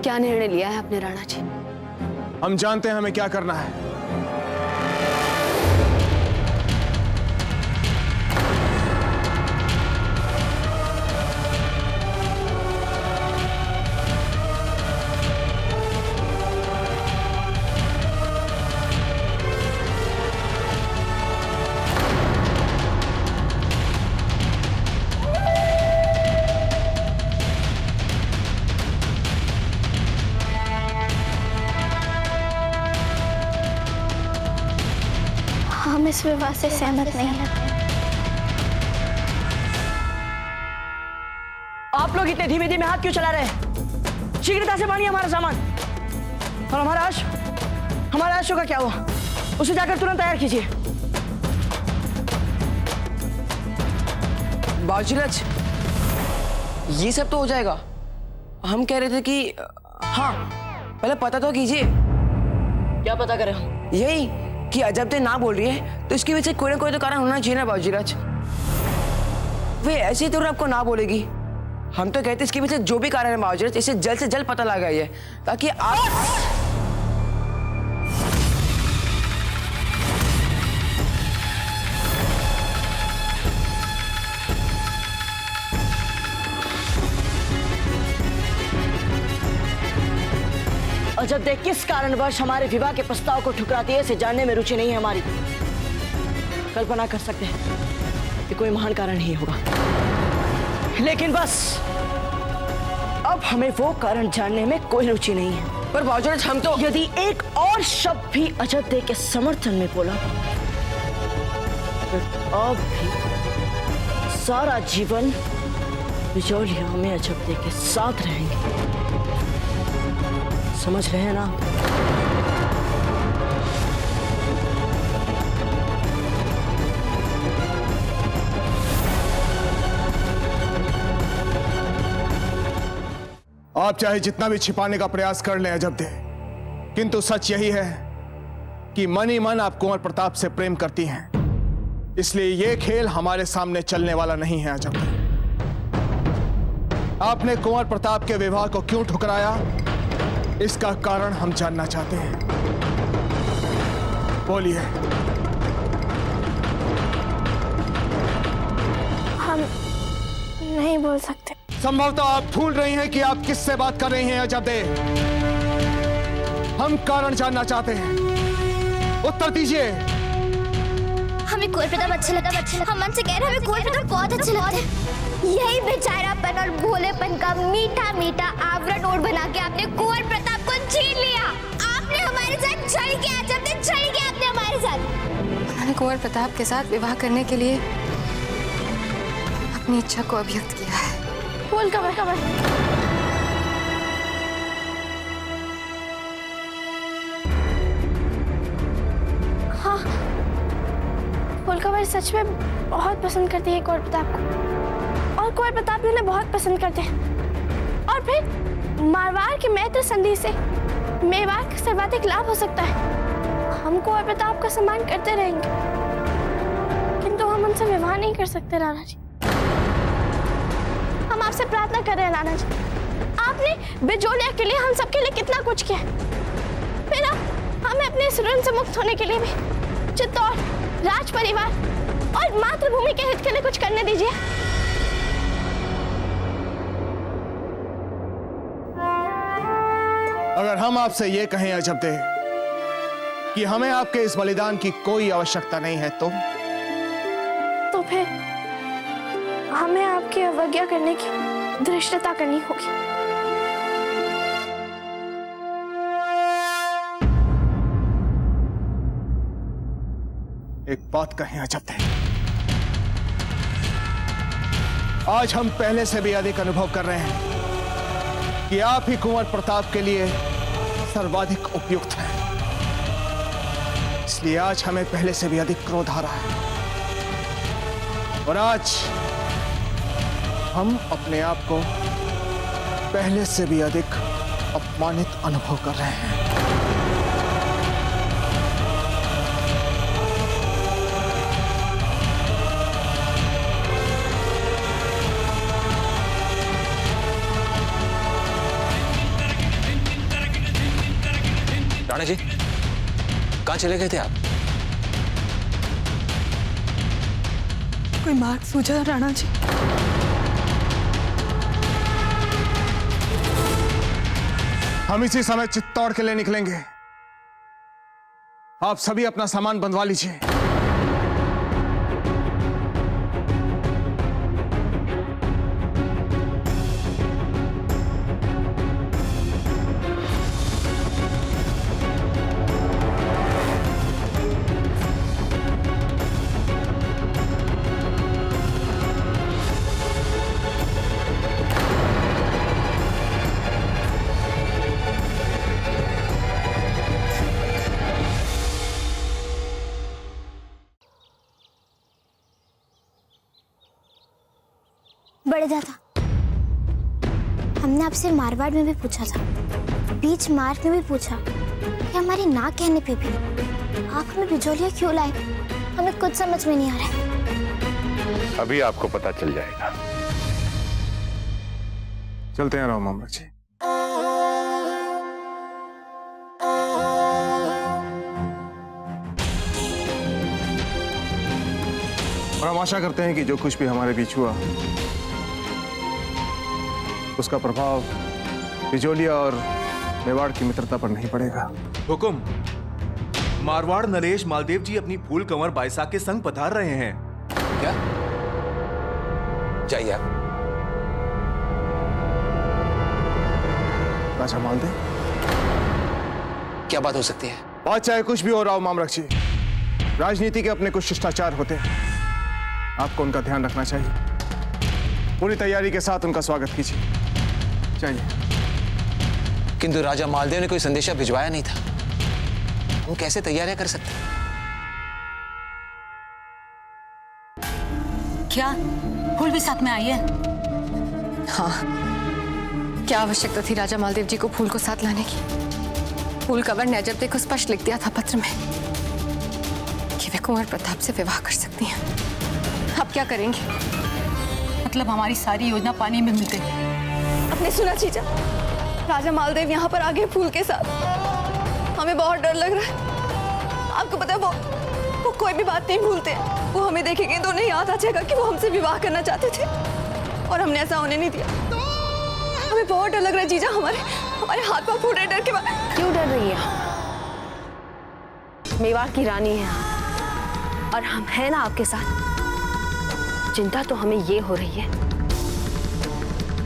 [SPEAKER 2] क्या निर्णय लिया है आपने राणा जी?
[SPEAKER 10] हम जानते हैं हमें क्या करना है।
[SPEAKER 12] हम इस विवाह से सहमत नहीं हैं।
[SPEAKER 5] आप लोग इतने धीमे धीमे हाथ क्यों चला रहे हैं? शीघ्रता से मानिए हमारा सामान। और हमारा आशु का क्या हुआ? उसे जाकर तुरंत तैयार कीजिए।
[SPEAKER 18] बाजीराज, ये सब तो हो जाएगा। हम कह रहे थे कि हाँ, पहले पता तो कीजिए।
[SPEAKER 5] क्या पता करें?
[SPEAKER 18] यही कि अजब ना बोल रही है तो इसकी वजह से कोई ना कोई तो कारण होना चाहिए ना बाजीराज। वे ऐसे ही तो आपको ना बोलेगी। हम तो कहते इसकी वजह से जो भी कारण है बाजीराज, इसे जल्द से जल्द पता लगाइए ताकि आप
[SPEAKER 5] अजब देख किस कारणवश हमारे विवाह के प्रस्ताव को ठुकराती है, इसे जानने में रुचि नहीं है हमारी। कल्पना कर सकते हैं कि कोई महान कारण ही होगा, लेकिन बस अब हमें वो कारण जानने में कोई रुचि नहीं है।
[SPEAKER 18] पर बाजीराज, हम तो
[SPEAKER 5] यदि एक और शब्द भी अजब देख के समर्थन में बोला तो अब भी सारा जीवन बिजौलियों में अजब देख के साथ रहेंगे। समझ रहे हैं ना?
[SPEAKER 10] आप चाहे जितना भी छिपाने का प्रयास कर लें अजब दे, किंतु सच यही है कि मन ही मन आप कुंवर प्रताप से प्रेम करती हैं। इसलिए ये खेल हमारे सामने चलने वाला नहीं है अजब दे। आपने कुंवर प्रताप के विवाह को क्यों ठुकराया, इसका कारण हम जानना चाहते हैं। बोलिए।
[SPEAKER 12] हम नहीं बोल सकते।
[SPEAKER 10] संभवतः आप भूल रही हैं कि आप किससे बात कर रही हैं अजब दे। हम कारण जानना चाहते हैं, उत्तर दीजिए।
[SPEAKER 12] हमें कुंवर प्रताप अच्छे लगता है। हम मन से कह रहे हैं हमें कुंवर प्रताप बहुत अच्छे लगते हैं। यही बेचारापन और भोलेपन का मीठा मीठा आवरण ओढ़ बना के आपने कुंवर प्रताप को छीन लिया। आपने हमारे साथ छल किया अजब दे, छल किया आपने हमारे साथ।
[SPEAKER 8] उन्होंने कुंवर प्रताप के साथ विवाह करने के लिए अपनी इच्छा को अभिव्यक्त किया है।
[SPEAKER 12] बोल कमर। हाँ, फूलकमल सच में बहुत पसंद करती है कुंवर प्रताप को।
[SPEAKER 4] कुंवर प्रताप भी उन्हें बहुत पसंद करते हैं। और फिर मारवाड़ के मैत्र संधि से मेवाड़ का सर्वाधिक लाभ हो सकता है। हम कुंवर प्रताप का सम्मान करते रहेंगे, किंतु हम उनसे विवाह नहीं कर सकते राणा जी। हम आपसे प्रार्थना कर रहे हैं राणा जी, आपने बिजोलिया के लिए हम सबके लिए कितना कुछ किया, फिर अब हमें अपने इस ऋण से मुक्त होने के लिए भी चित्तौड़ राज परिवार और मातृभूमि के हित के लिए कुछ करने दीजिए।
[SPEAKER 10] अगर हम आपसे ये कहें अजबदे कि हमें आपके इस बलिदान की कोई आवश्यकता नहीं है तो
[SPEAKER 4] फिर हमें आपकी अवज्ञा करने की धृष्टता करनी होगी।
[SPEAKER 10] एक बात कहें अजबदे, आज हम पहले से भी अधिक अनुभव कर रहे हैं कि आप ही कुंवर प्रताप के लिए सर्वाधिक उपयुक्त हैं। इसलिए आज हमें पहले से भी अधिक क्रोध आ रहा है और आज हम अपने आप को पहले से भी अधिक अपमानित अनुभव कर रहे हैं।
[SPEAKER 19] राणा जी, कहां चले गए थे आप?
[SPEAKER 3] कोई मार्ग सूझा राणा जी?
[SPEAKER 10] हम इसी समय चित्तौड़ के लिए निकलेंगे। आप सभी अपना सामान बंधवा लीजिए।
[SPEAKER 12] बड़े दादा, हमने आपसे मारवाड़ में भी पूछा था, बीच मार्ग में भी पूछा कि हमारी ना कहने पे भी आप हमें बिजोलिया क्यों लाए, हमें कुछ समझ में नहीं आ रहा है।
[SPEAKER 9] अभी आपको पता चल जाएगा।
[SPEAKER 10] चलते हैं राव मामलक जी। और हम आशा करते हैं कि जो कुछ भी हमारे बीच हुआ उसका प्रभाव बिजोलिया और मेवाड़ की मित्रता पर नहीं पड़ेगा।
[SPEAKER 20] हुकुम, मारवाड़ नरेश मालदेव जी अपनी फूल कंवर बाईसा के संग पधार रहे हैं।
[SPEAKER 19] क्या? जाइए आप।
[SPEAKER 10] राजा मालदेव,
[SPEAKER 19] क्या बात हो सकती है?
[SPEAKER 10] बात चाहे कुछ भी हो राव मामलक जी, राजनीति के अपने कुछ शिष्टाचार होते हैं, आपको उनका ध्यान रखना चाहिए। पूरी तैयारी के साथ उनका स्वागत कीजिए। चाहिए।
[SPEAKER 19] किंतु राजा मालदेव ने कोई संदेशा भिजवाया नहीं था, वो कैसे तैयारियां कर सकते?
[SPEAKER 7] क्या फूल भी साथ में आई है?
[SPEAKER 8] हाँ, क्या आवश्यकता थी राजा मालदेव जी को फूल को साथ लाने की? फूल कंवर ने अजबदे को स्पष्ट लिख दिया था पत्र में कि वे कुंवर प्रताप से विवाह कर सकती हैं। अब क्या करेंगे?
[SPEAKER 7] मतलब हमारी सारी योजना पानी में मिल गई।
[SPEAKER 2] आपने सुना जीजा, राजा मालदेव यहाँ पर आ गए फूल के साथ। हमें बहुत डर लग रहा है। आपको पता है वो कोई भी बात नहीं भूलते। वो हमें देखेंगे तो उन्हें याद आ जाएगा कि वो हमसे विवाह करना चाहते थे और हमने ऐसा होने नहीं दिया। हमें बहुत डर लग रहा है जीजा, हमारे हाथ पांव फूट रहे डर के बाद। क्यों डर रही है? मेवाड़ की रानी है और हम हैं ना आपके साथ। चिंता तो हमें ये हो रही है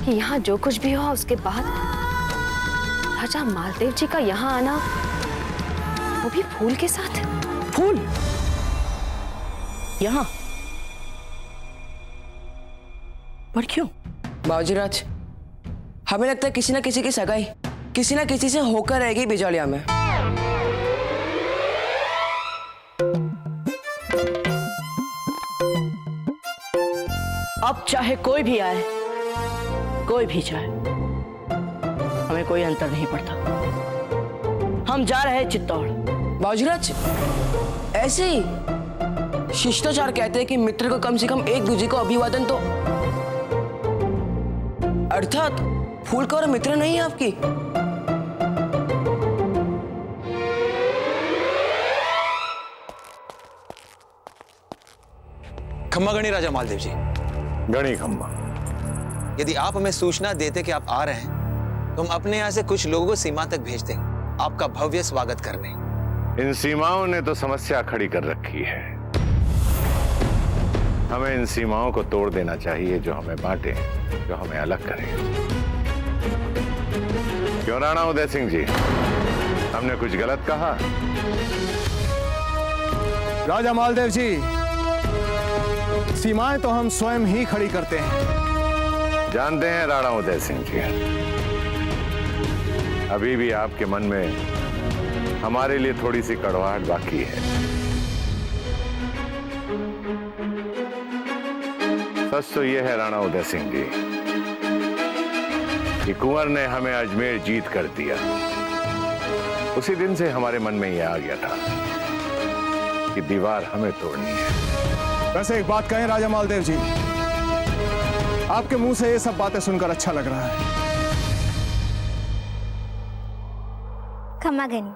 [SPEAKER 2] कि यहाँ जो कुछ भी हो उसके बाद राजा मालदेव जी का यहाँ आना, वो भी फूल के साथ।
[SPEAKER 18] फूल यहाँ? पर क्यों? बाबूजीराज, हमें लगता है किसी ना किसी की सगाई किसी ना किसी से होकर रहेगी बिजोलिया में।
[SPEAKER 5] अब चाहे कोई भी आए, कोई भी जाए, हमें कोई अंतर नहीं पड़ता। हम जा रहे हैं चित्तौड़।
[SPEAKER 18] बाजीराज, ऐसे ही शिष्टाचार कहते हैं कि मित्र को कम से कम एक दूसरे को अभिवादन तो, अर्थात फूलकवर मित्र नहीं है आपकी।
[SPEAKER 19] खम्मा गणी राजा मालदेव जी।
[SPEAKER 9] गणी खम्मा।
[SPEAKER 19] यदि आप हमें सूचना देते कि आप आ रहे हैं तो हम अपने यहाँ से कुछ लोगों को सीमा तक भेज दें आपका भव्य स्वागत करने।
[SPEAKER 9] इन सीमाओं ने तो समस्या खड़ी कर रखी है। हमें इन सीमाओं को तोड़ देना चाहिए जो हमें बांटे, जो हमें अलग करे। क्यों राणा उदय सिंह जी, हमने कुछ गलत कहा?
[SPEAKER 10] राजा मालदेव जी, सीमाएं तो हम स्वयं ही खड़ी करते हैं।
[SPEAKER 9] जानते हैं राणा उदय सिंह जी, अभी भी आपके मन में हमारे लिए थोड़ी सी कड़वाहट बाकी है। सच तो यह है राणा उदय सिंह जी कि कुंवर ने हमें अजमेर जीत कर दिया। उसी दिन से हमारे मन में यह आ गया था कि दीवार हमें तोड़नी है।
[SPEAKER 10] वैसे एक बात कहें राजा मालदेव जी, आपके मुंह से ये सब बातें सुनकर अच्छा लग रहा है।
[SPEAKER 12] खम्मा गणी।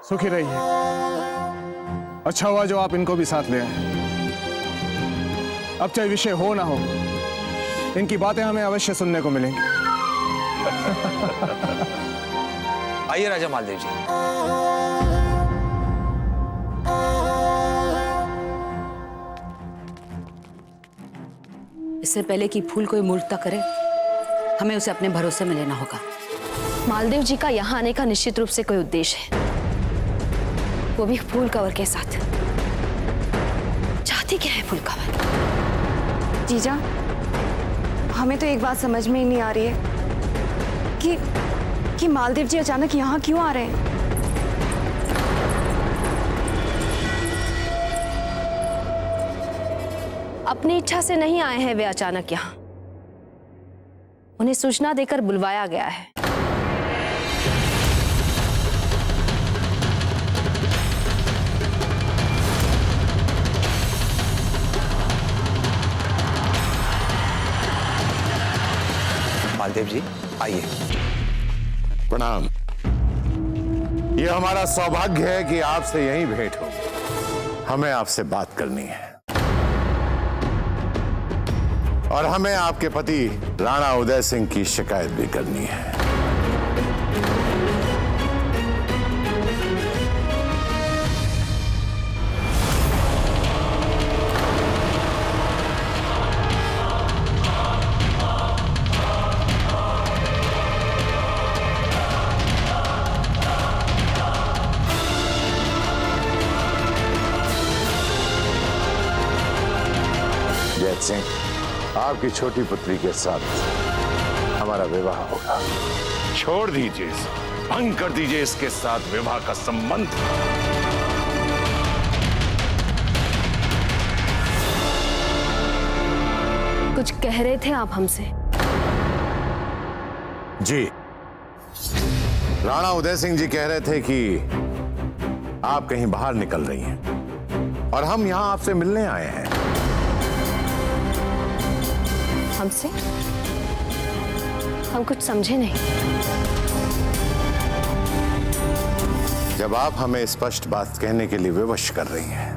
[SPEAKER 10] सुखी रहिए। अच्छा हुआ जो आप इनको भी साथ ले आए। अब चाहे विषय हो ना हो, इनकी बातें हमें अवश्य सुनने को मिलेंगी।
[SPEAKER 19] आइए राजा मालदेव जी।
[SPEAKER 7] इससे पहले कि फूल कोई मूर्खता करे, हमें उसे अपने भरोसे में लेना होगा।
[SPEAKER 2] मालदेव जी का यहाँ आने का निश्चित रूप से कोई उद्देश्य है, वो भी फूल कवर के साथ। चाहती क्या है फूल कवर?
[SPEAKER 3] जीजा, हमें तो एक बात समझ में ही नहीं आ रही है कि मालदेव जी अचानक यहाँ क्यों आ रहे हैं।
[SPEAKER 2] अपनी इच्छा से नहीं आए हैं वे अचानक यहाँ, उन्हें सूचना देकर बुलवाया गया है।
[SPEAKER 19] मालदेव जी आइए।
[SPEAKER 9] प्रणाम। यह हमारा सौभाग्य है कि आपसे यहीं भेंट हो। हमें आपसे बात करनी है और हमें आपके पति राणा उदय सिंह की शिकायत भी करनी है। जैत सिंह, आपकी छोटी पुत्री के साथ हमारा विवाह होगा। छोड़ दीजिए इसे, भंग कर दीजिए इसके साथ विवाह का संबंध।
[SPEAKER 2] कुछ कह रहे थे आप हमसे?
[SPEAKER 9] जी, राणा उदय सिंह जी कह रहे थे कि आप कहीं बाहर निकल रही हैं और हम यहां आपसे मिलने आए हैं।
[SPEAKER 2] हमसे? हम कुछ समझे नहीं।
[SPEAKER 9] जब आप हमें स्पष्ट बात कहने के लिए विवश कर रही हैं,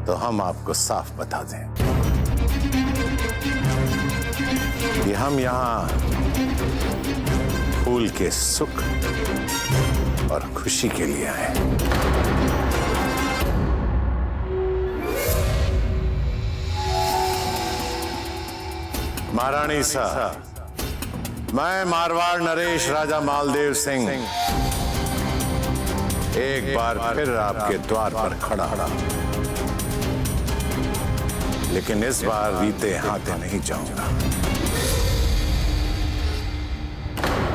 [SPEAKER 9] तो हम आपको साफ बता दें कि हम यहां फूल के सुख और खुशी के लिए आए हैं। महारानी साहब, मैं मारवाड़ नरेश राजा मालदेव सिंह एक बार फिर आपके द्वार पर खड़ा हूं, लेकिन इस बार रीते हाथे नहीं जाऊंगा।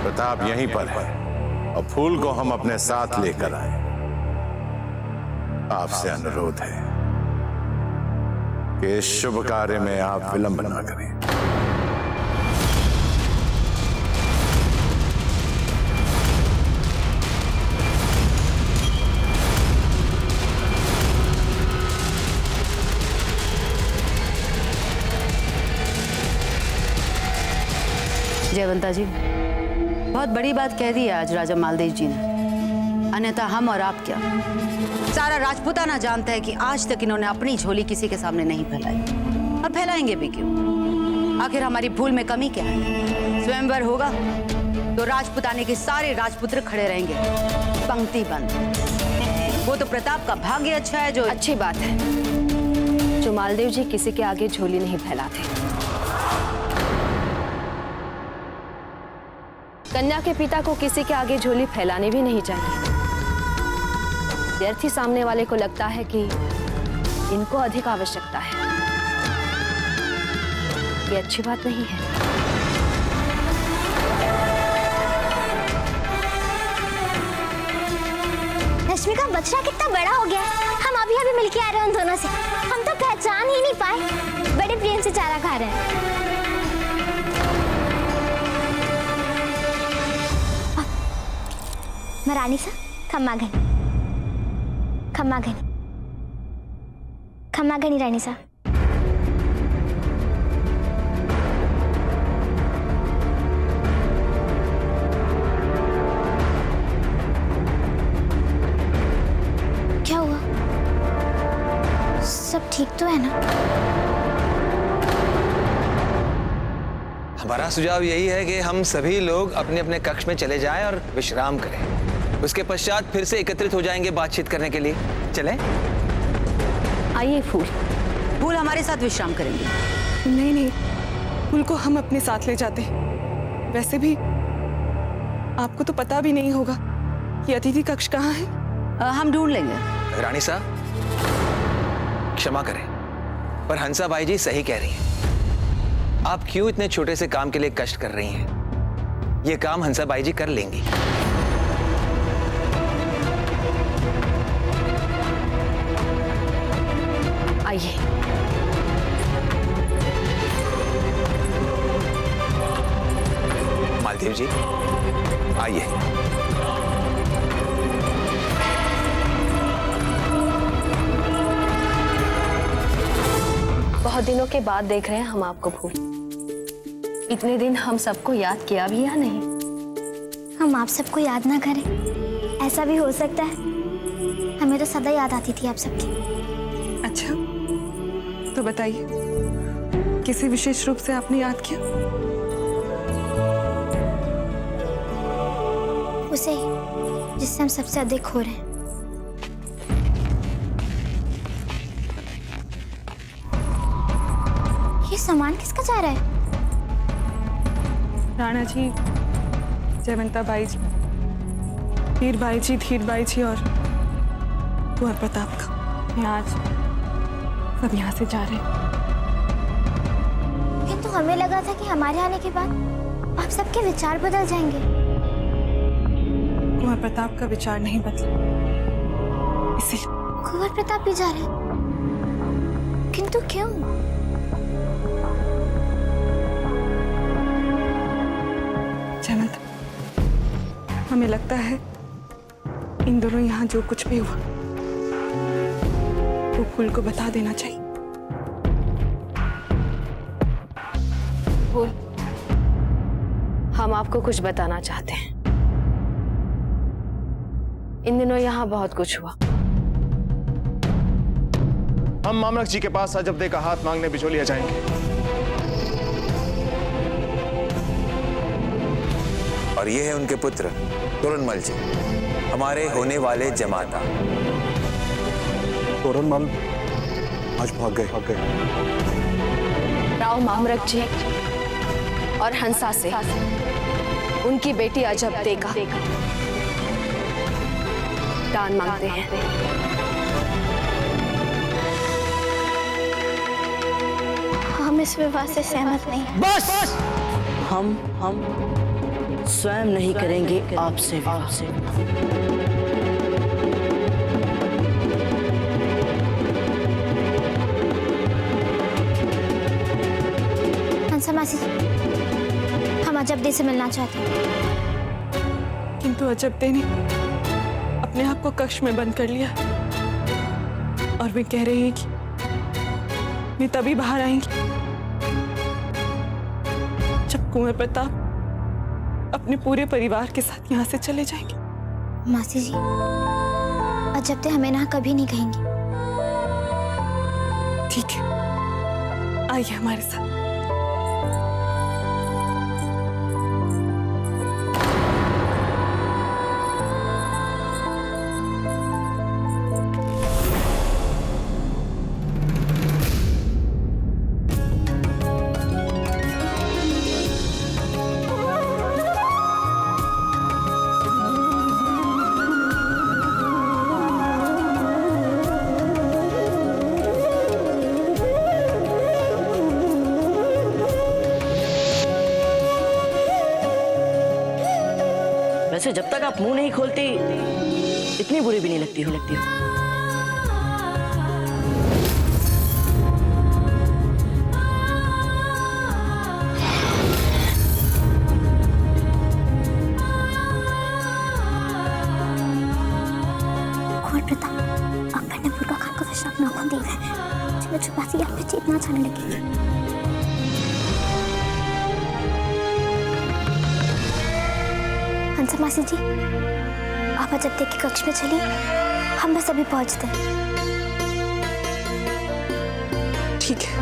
[SPEAKER 9] प्रताप यहीं पर है और फूल को हम अपने साथ लेकर आए। आपसे अनुरोध है कि इस शुभ कार्य में आप विलंब न करें।
[SPEAKER 7] जयवंता जी, बहुत बड़ी बात कह दी है आज राजा मालदेव जी ने, अन्यथा हम और आप क्या, सारा राजपूताना जानता है कि आज तक इन्होंने अपनी झोली किसी के सामने नहीं फैलाई, और फैलाएंगे भी क्यों? आखिर हमारी भूल में कमी क्या है? स्वयंवर होगा तो राजपुताने के सारे राजपुत्र खड़े रहेंगे, पंक्ति बंद। वो तो प्रताप का भाग्य अच्छा है जो।
[SPEAKER 2] अच्छी बात है जो मालदेव जी किसी के आगे झोली नहीं फैलाते। कन्या के पिता को किसी के आगे झोली फैलानी भी नहीं चाहिए। व्यर्थ ही सामने वाले को लगता है कि इनको अधिक आवश्यकता है। ये अच्छी बात नहीं है।
[SPEAKER 12] रश्मि का बछड़ा कितना बड़ा हो गया है। हम अभी अभी मिलके आ रहे हैं उन दोनों से। हम तो पहचान ही नहीं पाए। बड़े प्रेम से चारा खा रहे हैं। रानी सा खम्मा घनी खम्मा घनी खम्मा घनी रानी सा। क्या हुआ? सब ठीक तो है ना?
[SPEAKER 19] हमारा सुझाव यही है कि हम सभी लोग अपने अपने कक्ष में चले जाएं और विश्राम करें। उसके पश्चात फिर से एकत्रित हो जाएंगे बातचीत करने के लिए। चलें?
[SPEAKER 2] आइए फूल।
[SPEAKER 7] फूल हमारे साथ विश्राम करेंगे।
[SPEAKER 3] नहीं नहीं, फूल को हम अपने साथ ले जाते। वैसे भी आपको तो पता भी नहीं होगा कि अतिथि कक्ष कहाँ है।
[SPEAKER 7] हम ढूंढ लेंगे।
[SPEAKER 19] रानी साहब क्षमा करें, पर हंसाबाई जी सही कह रही हैं। आप क्यों इतने छोटे से काम के लिए कष्ट कर रही हैं? ये काम हंसाबाई जी कर लेंगी।
[SPEAKER 2] आइए।
[SPEAKER 19] मालदेव जी आइए।
[SPEAKER 2] बहुत दिनों के बाद देख रहे हैं हम आपको फूल। इतने दिन हम सबको याद किया भी या नहीं?
[SPEAKER 12] हम आप सबको याद ना करें, ऐसा भी हो सकता है। हमें तो सदा याद आती थी आप सबकी।
[SPEAKER 3] अच्छा, तो बताइए किसी विशेष रूप से आपने याद किया?
[SPEAKER 12] उसे ही जिससे हम सबसे अधिक खो रहे हैं। ये सामान किसका जा रहा है?
[SPEAKER 3] राणा जी, जयवंता बाई जी, वीर बाई जी, धीर बाई जी और कुंवर प्रताप का। मैं आज सब यहाँ से जा रहे हैं।
[SPEAKER 12] किंतु हमें लगा था कि हमारे आने के बाद आप सबके विचार बदल जाएंगे।
[SPEAKER 3] कुंवर प्रताप का विचार नहीं बदला, इसीलिए।
[SPEAKER 12] कुंवर प्रताप भी जा रहे हैं, किंतु क्यों?
[SPEAKER 3] जयवंत, हमें लगता है इन दोनों यहाँ जो कुछ भी हुआ वो फूल को बता देना चाहिए।
[SPEAKER 2] फूल, हम आपको कुछ बताना चाहते हैं। इन दिनों यहाँ बहुत कुछ हुआ।
[SPEAKER 10] हम मामलक जी के पास अजबदे का हाथ मांगने बिचौलिया जाएंगे।
[SPEAKER 19] और ये है उनके पुत्र तोरणमल जी, हमारे होने वाले जमाता।
[SPEAKER 21] तोरणमल आज भाग गए।
[SPEAKER 2] राव मामरक जी और हंसा से उनकी बेटी अजबदे का दान मांगते हैं।
[SPEAKER 12] हम इस विवाह से सहमत नहीं।
[SPEAKER 5] बस हम स्वयं नहीं करेंगे आपसे।
[SPEAKER 12] हंसा मासी जी, हम अजब से मिलना चाहते हैं।
[SPEAKER 3] किंतु अजब ने अपने आप को कक्ष में बंद कर लिया और वे कह रही है कि वे तभी बाहर आएंगी जब कुंवर प्रताप अपने पूरे परिवार के साथ यहाँ से चले जाएंगे।
[SPEAKER 12] मासी जी, अजब हमें ना कभी नहीं कहेंगी।
[SPEAKER 3] ठीक है, आइए हमारे साथ।
[SPEAKER 5] वैसे जब तक आप मुंह नहीं खोलती इतनी बुरी भी नहीं लगती हो।
[SPEAKER 12] प्रताप, अकबर ने बुर्गा खान को विश्राम नाखून दिए हैं। चलो छुपा से यहाँ पे चेतना छाने लगी। हंसा मासी जी, आप अजब के कक्ष में चलिए, हम बस अभी पहुंचते हैं।
[SPEAKER 3] ठीक है।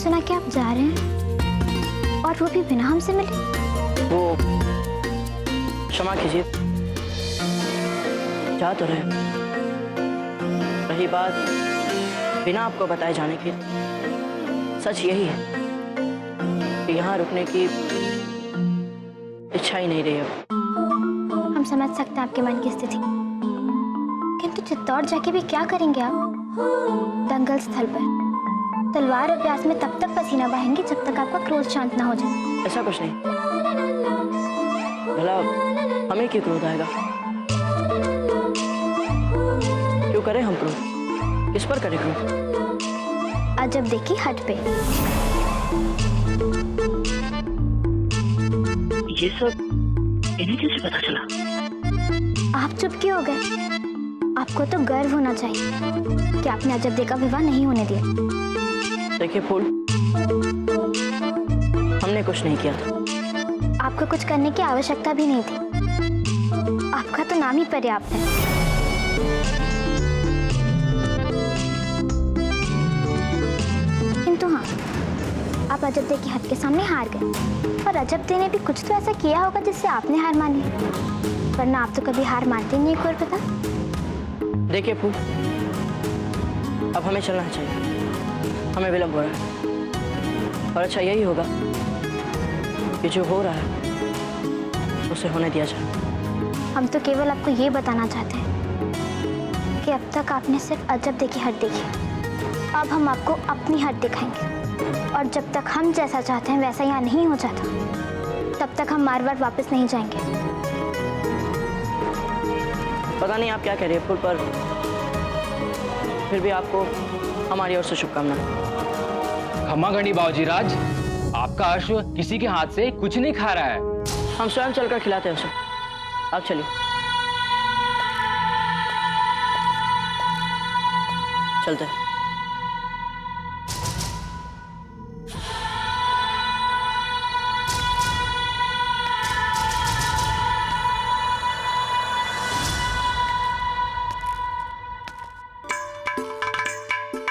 [SPEAKER 12] सुना कि आप जा रहे हैं और वो भी बिना हमसे मिले।
[SPEAKER 5] वो क्षमा कीजिए, जा तो रहे। रही बात बिना आपको बताए जाने की, सच यही है कि यहाँ रुकने की इच्छा ही नहीं रही है।
[SPEAKER 12] हम समझ सकते हैं आपके मन की स्थिति, किंतु चित्तौड़ जाके भी क्या करेंगे आप? दंगल स्थल पर तलवार और प्यास में तब तक पसीना बहेंगे जब तक आपका क्रोध शांत ना हो जाए।
[SPEAKER 5] ऐसा कुछ नहीं, भला हमें क्यों क्रोध आएगा? क्यों करें हम क्रोध? किस पर करें क्रोध?
[SPEAKER 12] अजब देखी हट पे।
[SPEAKER 5] ये सब इन्हें कैसे पता चला?
[SPEAKER 12] आप चुप क्यों हो गए? आपको तो गर्व होना चाहिए कि आपने अजब का विवाह नहीं होने दिया।
[SPEAKER 5] देखिए फूल, हमने कुछ नहीं किया था।
[SPEAKER 12] आपको कुछ करने की आवश्यकता भी नहीं थी। आपका तो नाम ही पर्याप्त है। किंतु हाँ, आप अजब के हद के सामने हार गए, और अजब ने भी कुछ तो ऐसा किया होगा जिससे आपने हार मानी, वरना आप तो कभी हार मानते नहीं। कुंवर प्रताप,
[SPEAKER 5] देखिए फूल, अब हमें चलना चाहिए, हमें विलंब हो रहा है, और अच्छा यही होगा कि जो हो रहा है उसे होने दिया जाए।
[SPEAKER 12] हम तो केवल आपको ये बताना चाहते हैं कि अब तक आपने सिर्फ अजब की हट देखी, अब हम आपको अपनी हट दिखाएंगे, और जब तक हम जैसा चाहते हैं वैसा यहाँ नहीं हो जाता, तब तक हम मारवाड़ वापस नहीं जाएंगे।
[SPEAKER 5] पता नहीं आप क्या कह रहे हैं फूल, पर फिर भी आपको हमारी ओर से शुभकामनाएं।
[SPEAKER 6] खमागणी बाबूजी राज, आपका अश्व किसी के हाथ से कुछ नहीं खा रहा है।
[SPEAKER 5] हम स्वयं चलकर खिलाते हैं उसे। आप चलिए। चलते हैं।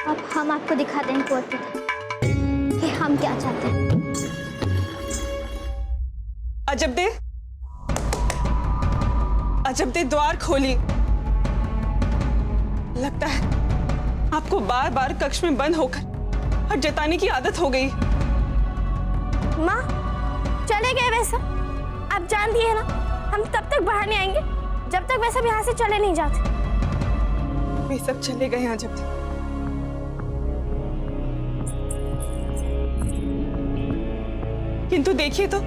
[SPEAKER 12] अब हम आपको दिखाते हैं कुंवर प्रताप कि हम क्या चाहते हैं।
[SPEAKER 3] अजब दे द्वार खोली। लगता है आपको बार बार कक्ष में बंद होकर और जताने की आदत हो गई।
[SPEAKER 4] माँ चले गए वैसा, आप जानती है ना हम तब तक बाहर नहीं आएंगे जब तक वैसा यहाँ से चले नहीं जाते।
[SPEAKER 3] वे सब चले गए हैं जब तक। किंतु देखिए तो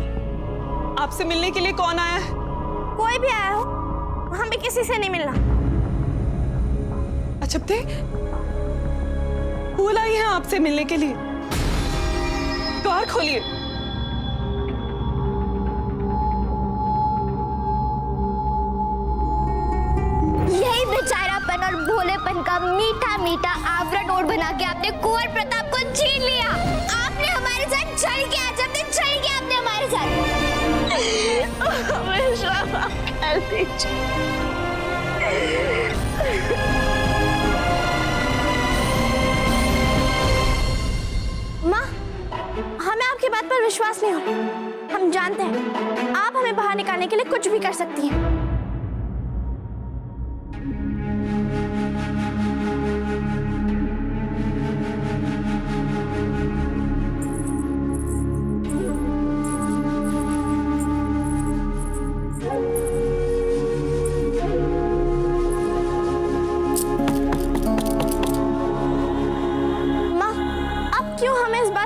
[SPEAKER 3] आपसे मिलने के लिए कौन आया है?
[SPEAKER 4] कोई भी आया हो, हमें भी किसी से नहीं मिलना।
[SPEAKER 3] अजब दे, फूल आई है आपसे मिलने के लिए। द्वार खोलिए।
[SPEAKER 12] यही बेचारापन और भोलेपन का मीठा मीठा आवरण ओढ़ बना के आपने कुंवर प्रताप को छीन लिया। आपने हमारे साथ छल किया, जब तक छल किया आपने हमारे साथ।
[SPEAKER 4] माँ, हमें आपकी बात पर विश्वास नहीं हो। हम जानते हैं आप हमें बाहर निकालने के लिए कुछ भी कर सकती हैं।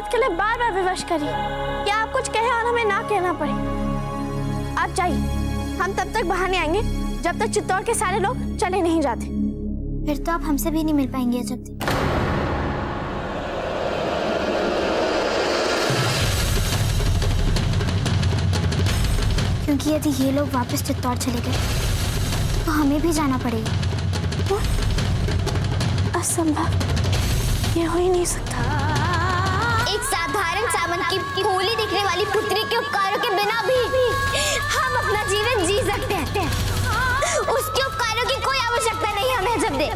[SPEAKER 4] के लिए बार बार विवश करिए कि आप कुछ कहे और हमें ना कहना पड़े। आप जाइए, हम तब तक बाहर नहीं आएंगे जब तक चित्तौड़ के सारे लोग चले नहीं जाते।
[SPEAKER 12] फिर तो आप हमसे भी नहीं मिल पाएंगे अजब दे। क्योंकि यदि ये लोग वापस चित्तौड़ चले गए तो हमें भी जाना पड़ेगा।
[SPEAKER 4] असंभव, ये हो ही नहीं सकता।
[SPEAKER 12] एक साधारण सामंत की भोली दिखने वाली पुत्री के उपकारों के बिना भी हम अपना जीवन जी सकते हैं। उसके उपकारों की कोई आवश्यकता नहीं हमें अजब दे।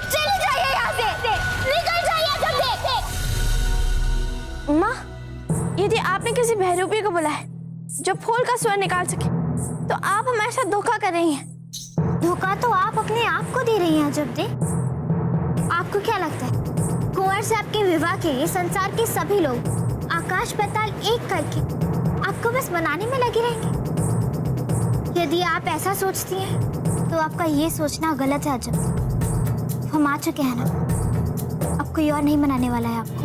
[SPEAKER 12] चले जाइए यहाँ से, निकल जाइए अजब दे।
[SPEAKER 4] माँ, यदि आपने किसी बहरूपी को बुलाया जो फूल का स्वर निकाल सके तो आप हमारे साथ धोखा कर रही हैं।
[SPEAKER 12] धोखा तो आप अपने आप को दे रही हैं अजब दे। आपको क्या लगता है कुंवर से आपके विवाह के लिए संसार के सभी लोग आकाश पाताल एक करके आपको बस मनाने में लगे रहेंगे? यदि आप ऐसा सोचती हैं तो आपका ये सोचना गलत है अजब। हम आ चुके हैं ना, अब कोई और नहीं मनाने वाला है आपको।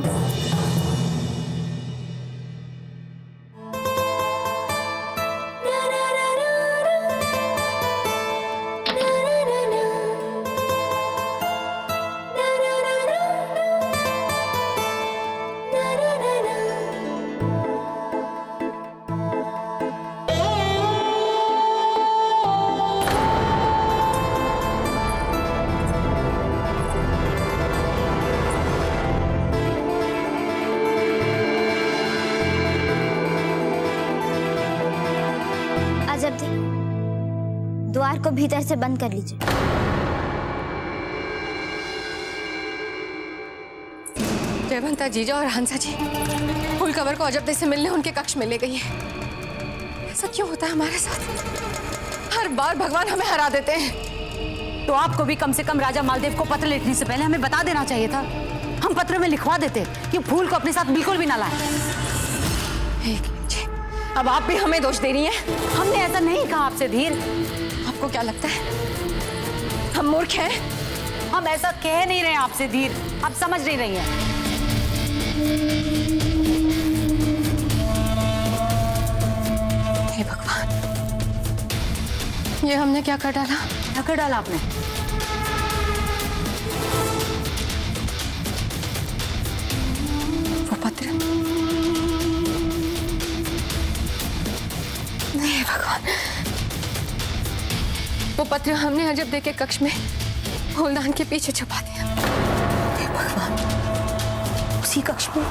[SPEAKER 12] द्वार को भीतर से बंद कर लीजिए।
[SPEAKER 8] जयवंता जीजा और हंसा जी फूल कंवर को अजब दे से मिलने उनके कक्ष में ले गई है। ऐसा क्यों होता है हमारे साथ? हर बार भगवान हमें हरा देते हैं।
[SPEAKER 7] तो आपको भी कम से कम राजा मालदेव को पत्र लिखने से पहले हमें बता देना चाहिए था। हम पत्र में लिखवा देते कि फूल को अपने साथ बिल्कुल भी ना लाए।
[SPEAKER 8] अब आप भी हमें दोष दे रही हैं।
[SPEAKER 7] हमने ऐसा नहीं कहा आपसे धीर।
[SPEAKER 8] आपको क्या लगता है हम मूर्ख हैं?
[SPEAKER 7] हम ऐसा कह नहीं रहे आपसे धीर, आप समझ नहीं रही हैं।
[SPEAKER 8] हे भगवान, ये हमने क्या कर डाला?
[SPEAKER 7] क्या कर डाला आपने?
[SPEAKER 8] वो पत्र नहीं भगवान, वो पत्र हमने अजब दे के कक्ष में फूलदान के पीछे छुपा दिया।
[SPEAKER 7] हे भगवान, उसी कक्ष में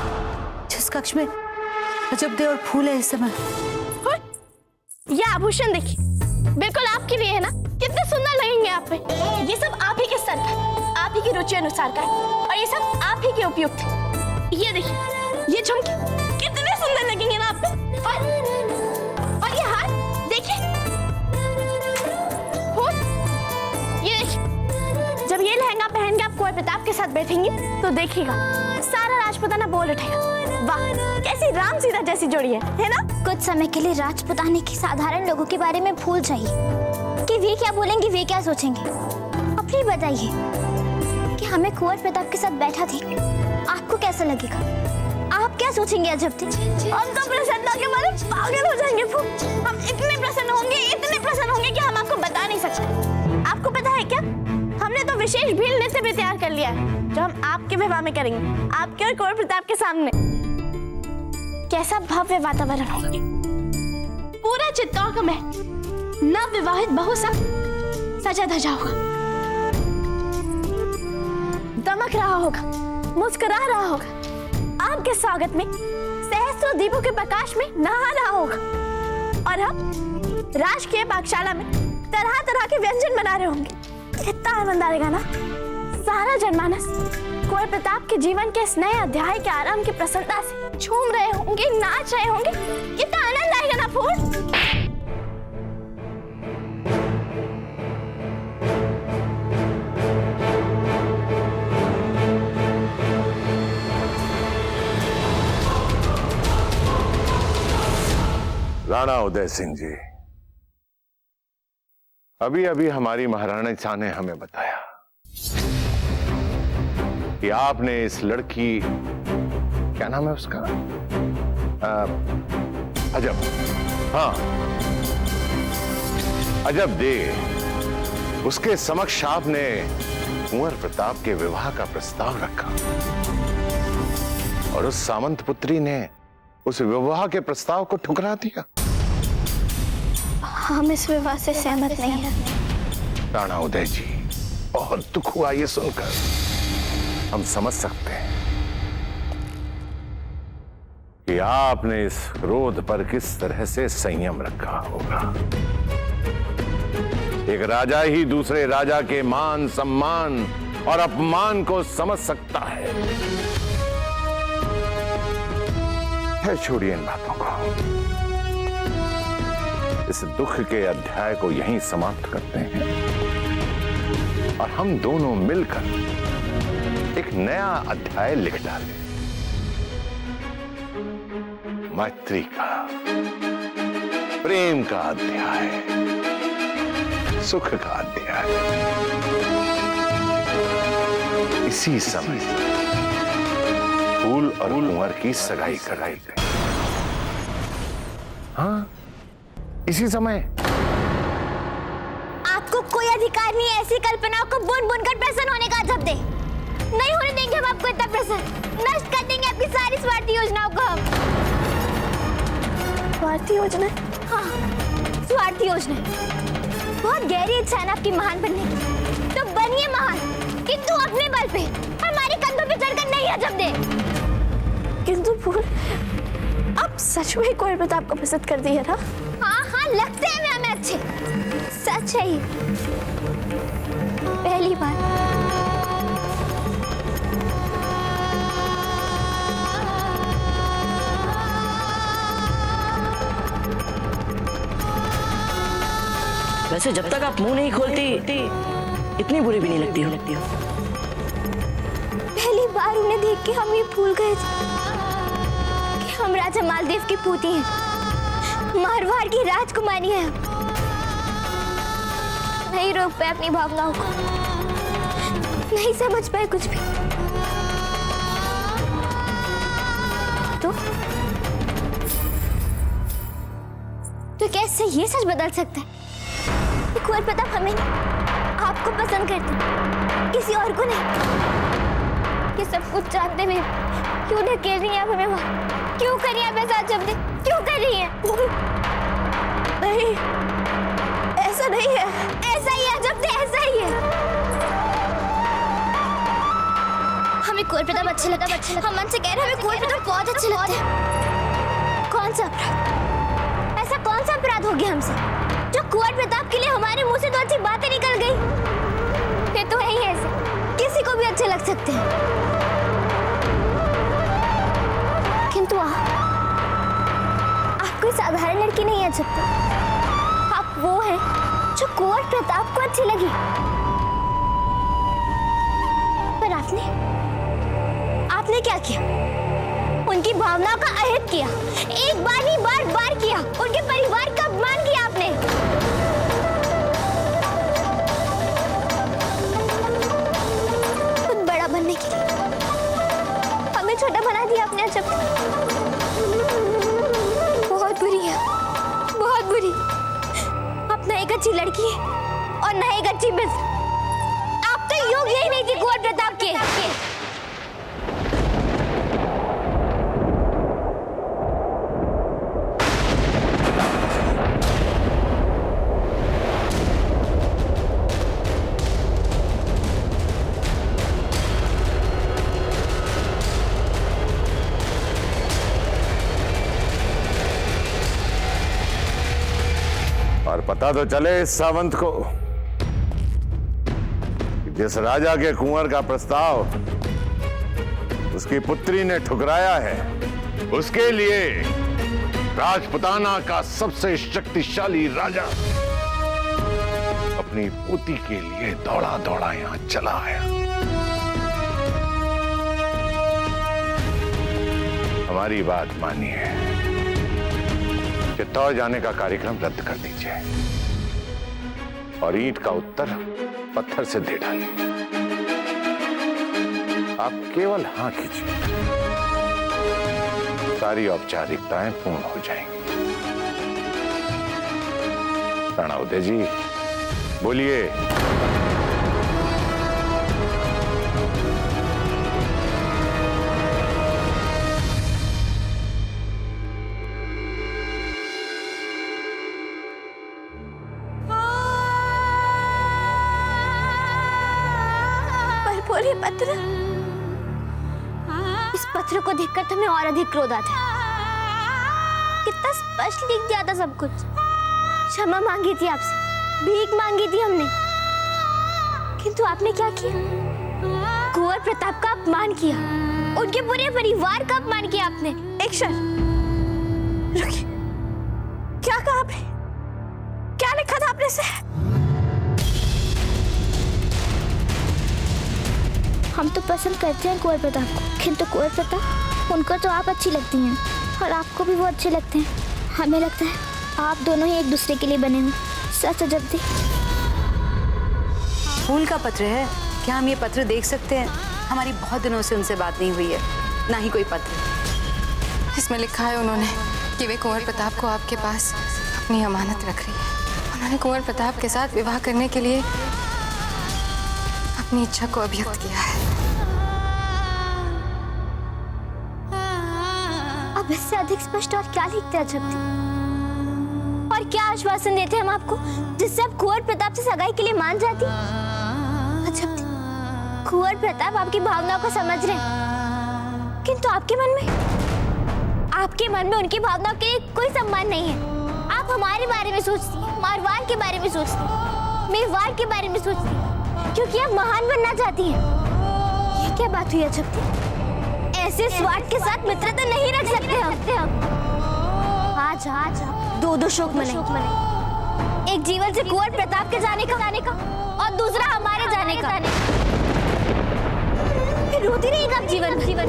[SPEAKER 7] जिस कक्ष में अजब दे और फूल है इस समय।
[SPEAKER 4] ये आभूषण देखिए, बिल्कुल आपके लिए है ना? कितने सुंदर लगेंगे आप पे। ये सब आप ही के स्तर का, आप ही की रुचि अनुसार का है और ये सब आप ही के उपयुक्त है। ये देखिए, ये झुमके कितने सुंदर लगेंगे ना आप पे। और ये हार देखिए, कुंवर प्रताप के साथ बैठेंगे तो देखिएगा सारा राजपुताना बोल उठेगा। वाह, कैसी राम सीता जैसी जोड़ी है ना?
[SPEAKER 12] कुछ समय के लिए राजपुताने के साधारण लोगों के बारे में भूल जाइए कि वे क्या बोलेंगे, वे क्या सोचेंगे। अपनी बताइए कि हमें कुंवर प्रताप के साथ बैठा थे, आपको कैसा लगेगा? आप क्या सोचेंगे अजब थे?
[SPEAKER 4] हम तो प्रसन्नता के मारे पागल हो जाएंगे। हम इतने प्रसन्न होंगे कि हम आपको बता नहीं सकते। आपको पता है क्या, हमने तो विशेष भील नृत्य भी तैयार कर लिया है जो हम आपके विवाह में करेंगे, आपके और कुंवर प्रताप के सामने। कैसा भव्य वातावरण होगा, पूरा चित्तौड़ का महल नव विवाहित बहू सा सजा धजा होगा, दमक रहा होगा, मुस्कुरा रहा होगा, आपके स्वागत में सहस्त्रों दीपों के प्रकाश में नहा रहा होगा। और हम राजकीय पाकशाला में तरह तरह के व्यंजन बना रहे होंगे। कितना आनंद आएगा ना। सारा जनमानस कुंवर प्रताप के जीवन के इस नए अध्याय के आराम की प्रसन्नता से झूम रहे होंगे, नाच रहे होंगे। कितना आनंद आएगा ना फूल।
[SPEAKER 9] राणा उदय सिंह जी, अभी अभी हमारी महारानी शाह ने हमें बताया कि आपने इस लड़की, क्या नाम है उसका, अजब, हाँ अजब दे, उसके समक्ष आपने कुंवर प्रताप के विवाह का प्रस्ताव रखा और उस सामंत पुत्री ने उस विवाह के प्रस्ताव को ठुकरा दिया।
[SPEAKER 12] हम इस विवाह से सहमत नहीं हैं।
[SPEAKER 9] राणा उदय जी, बहुत दुख हुआ ये सुनकर। हम समझ सकते हैं कि आपने इस क्रोध पर किस तरह से संयम रखा होगा। एक राजा ही दूसरे राजा के मान, सम्मान और अपमान को समझ सकता है। छोड़िए इन बातों को। इस दुख के अध्याय को यहीं समाप्त करते हैं और हम दोनों मिलकर एक नया अध्याय लिख डालें। मैत्री का, प्रेम का अध्याय, सुख का अध्याय। इसी समय फूल और कुंवर की सगाई कराई गई। हाँ, इसी समय।
[SPEAKER 12] आपको कोई अधिकार नहीं है ऐसी कल्पनाओं को बुन बुन कर प्रसन्न होने का। अजब दे, नहीं होने देंगे हम आपको इतना प्रसन्न। नष्ट कर देंगे आपकी सारी स्वार्थी योजनाओं को हम।
[SPEAKER 4] स्वार्थी योजना?
[SPEAKER 12] हाँ, स्वार्थी योजना। बहुत गहरी इच्छा है ना आपकी महान बनने की, तो बनिए महान, किंतु अपने बल पे, हमारे कंधों पे चढ़कर नहीं। अजब दे।
[SPEAKER 4] किंतु फूल, अब सच में कुंवर प्रताप को पसंद कर दी है ना?
[SPEAKER 12] हाँ हाँ, लगते हैं हमें अच्छे। सच है ये, पहली बार।
[SPEAKER 5] वैसे जब तक आप मुंह नहीं खोलती इतनी बुरी भी नहीं लगती हो।
[SPEAKER 12] पहली बार उन्हें देख के हम ये भूल गए थे कि हम राजा मालदेव की पूती हैं, मारवाड़ की राजकुमारी हैं। नहीं रोक पाए अपनी भावनाओं को, नहीं समझ पाए कुछ भी। तो कैसे ये सच बदल सकता है कि कुंवर प्रताप हमें आपको पसंद करते, किसी और को नहीं। ये सब कुछ जानते हुए क्यों ढकेल रही हैं आप हमें वहां? क्यों कर रही हैं आप ऐसा? जब दे क्यों कर रही हैं?
[SPEAKER 4] नहीं, ऐसा नहीं है।
[SPEAKER 12] ऐसा ही है, जब दे ऐसा ही है। हमें कुंवर प्रताप अच्छे लगता है। हम मन से कह रहे हैं हमें कुंवर प्रताप बहुत अच्छे लगते हैं। कौन सा अपराध, ऐसा कौन सा अपराध हो गया हमसे जो कुंवर प्रताप के लिए हमारे मुंह से तो अच्छी बातें निकल गई? ये तो है ही ऐसे, किसी को भी अच्छे लग सकते हैं। किंतु आप कोई साधारण लड़की नहीं है। जब आप वो हैं जो कुंवर प्रताप को अच्छी लगी। पर आपने क्या किया? उनकी भावनाओं का अहित किया, एक बार नहीं बार बार किया, उनके परिवार का अपमान किया आपने। खुद बड़ा बनने के लिए हमें छोटा बना दिया आपने। जब बहुत बुरी है, बहुत बुरी। आप ना एक अच्छी लड़की है और ना एक अच्छी मित्र। आप तो योग्य ही नहीं थी कुंवर प्रताप के।
[SPEAKER 9] और पता तो चले इस सावंत को कि जिस राजा के कुंवर का प्रस्ताव उसकी पुत्री ने ठुकराया है, उसके लिए राजपुताना का सबसे शक्तिशाली राजा अपनी पोती के लिए दौड़ा दौड़ा यहां चला आया। हमारी बात मानिए, चित्तौड़ जाने का कार्यक्रम रद्द कर दीजिए और ईंट का उत्तर पत्थर से दे डालिए। आप केवल हाँ कीजिए, सारी औपचारिकताएं पूर्ण हो जाएंगी। प्रणवदे जी बोलिए।
[SPEAKER 12] बोलिए पत्र। इस पत्र को देखकर तो मैं और अधिक क्रोध आता है। कितना स्पष्ट लिख दिया था सब कुछ। क्षमा मांगी थी आपसे, भीख मांगी थी हमने, किंतु आपने क्या किया? कुंवर प्रताप का अपमान किया, उनके पूरे परिवार का अपमान किया आपने। एक क्षण रुकिए, क्या कहा आपने? क्या लिखा था आपने से? हम तो पसंद करते हैं कुंवर प्रताप को, किंतु कुंवर प्रताप, उनको तो आप अच्छी लगती हैं और आपको भी वो अच्छे लगते हैं। हमें लगता है आप दोनों ही एक दूसरे के लिए बने हुए। सच जब दे
[SPEAKER 7] फूल का पत्र है, क्या हम ये पत्र देख सकते हैं? हमारी बहुत दिनों से उनसे बात नहीं हुई है, ना ही कोई पत्र।
[SPEAKER 8] इसमें लिखा है उन्होंने कि वे कुंवर प्रताप को आपके पास अपनी अमानत रख रही है। उन्होंने कुंवर प्रताप के साथ विवाह करने के लिए अपनी इच्छा को अभिव्यक्त किया है।
[SPEAKER 12] अब इससे अधिक स्पष्ट और क्या लिखते हैं जब? और क्या आश्वासन देते हम आपको जिससे आप कुंवर प्रताप से सगाई के लिए मान जाती? अच्छा, कुंवर प्रताप आपकी भावनाओं को समझ रहे हैं, किंतु आपके मन में उनकी भावनाओं के लिए कोई सम्मान नहीं है। आप हमारे बारे में सोचती हैं, मारवाड़ के बारे में सोचती हैं, मेवाड़ के बारे में सोचती हैं, क्योंकि आप महान बनना चाहती हैं। ये क्या बात हुई अजब? ऐसे स्वार्थ के साथ मित्रता नहीं रख सकते हम। आज दो शोक मनाएं। एक जीवन से कुंवर प्रताप के जाने का और दूसरा हमारे जाने का। फिर रोती रहेगा आप जीवन।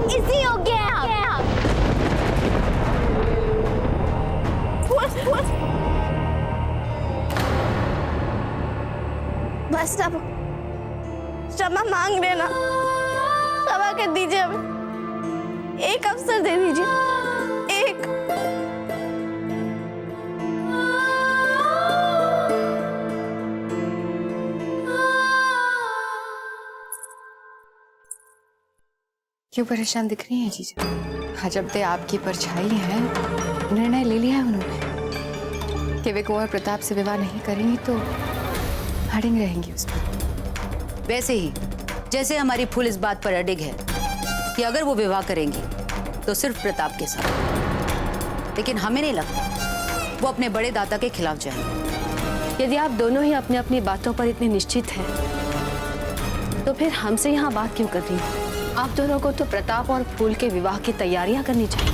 [SPEAKER 12] इसी योग्य है आप। बस अब क्षमा मांग लेना, क्षमा कर दीजिए हमें। एक अवसर दे दीजिए, एक।
[SPEAKER 8] क्यों परेशान दिख रही हैं जीजा? अजब दे आपकी परछाई है। निर्णय ले लिया है उन्होंने कि वे कुंवर प्रताप से विवाह नहीं करेंगी तो अड़िग रहेंगी उस पर।
[SPEAKER 7] वैसे ही जैसे हमारी फूल इस बात पर अडिग है कि अगर वो विवाह करेंगी तो सिर्फ प्रताप के साथ, लेकिन हमें नहीं लगता वो अपने बड़े दादा के खिलाफ जाएंगे।
[SPEAKER 2] यदि आप दोनों ही अपनी अपनी बातों पर इतने निश्चित हैं, तो फिर हमसे यहाँ बात क्यों कर रही हैं? आप दोनों को तो प्रताप और फूल के विवाह की तैयारियां करनी चाहिए।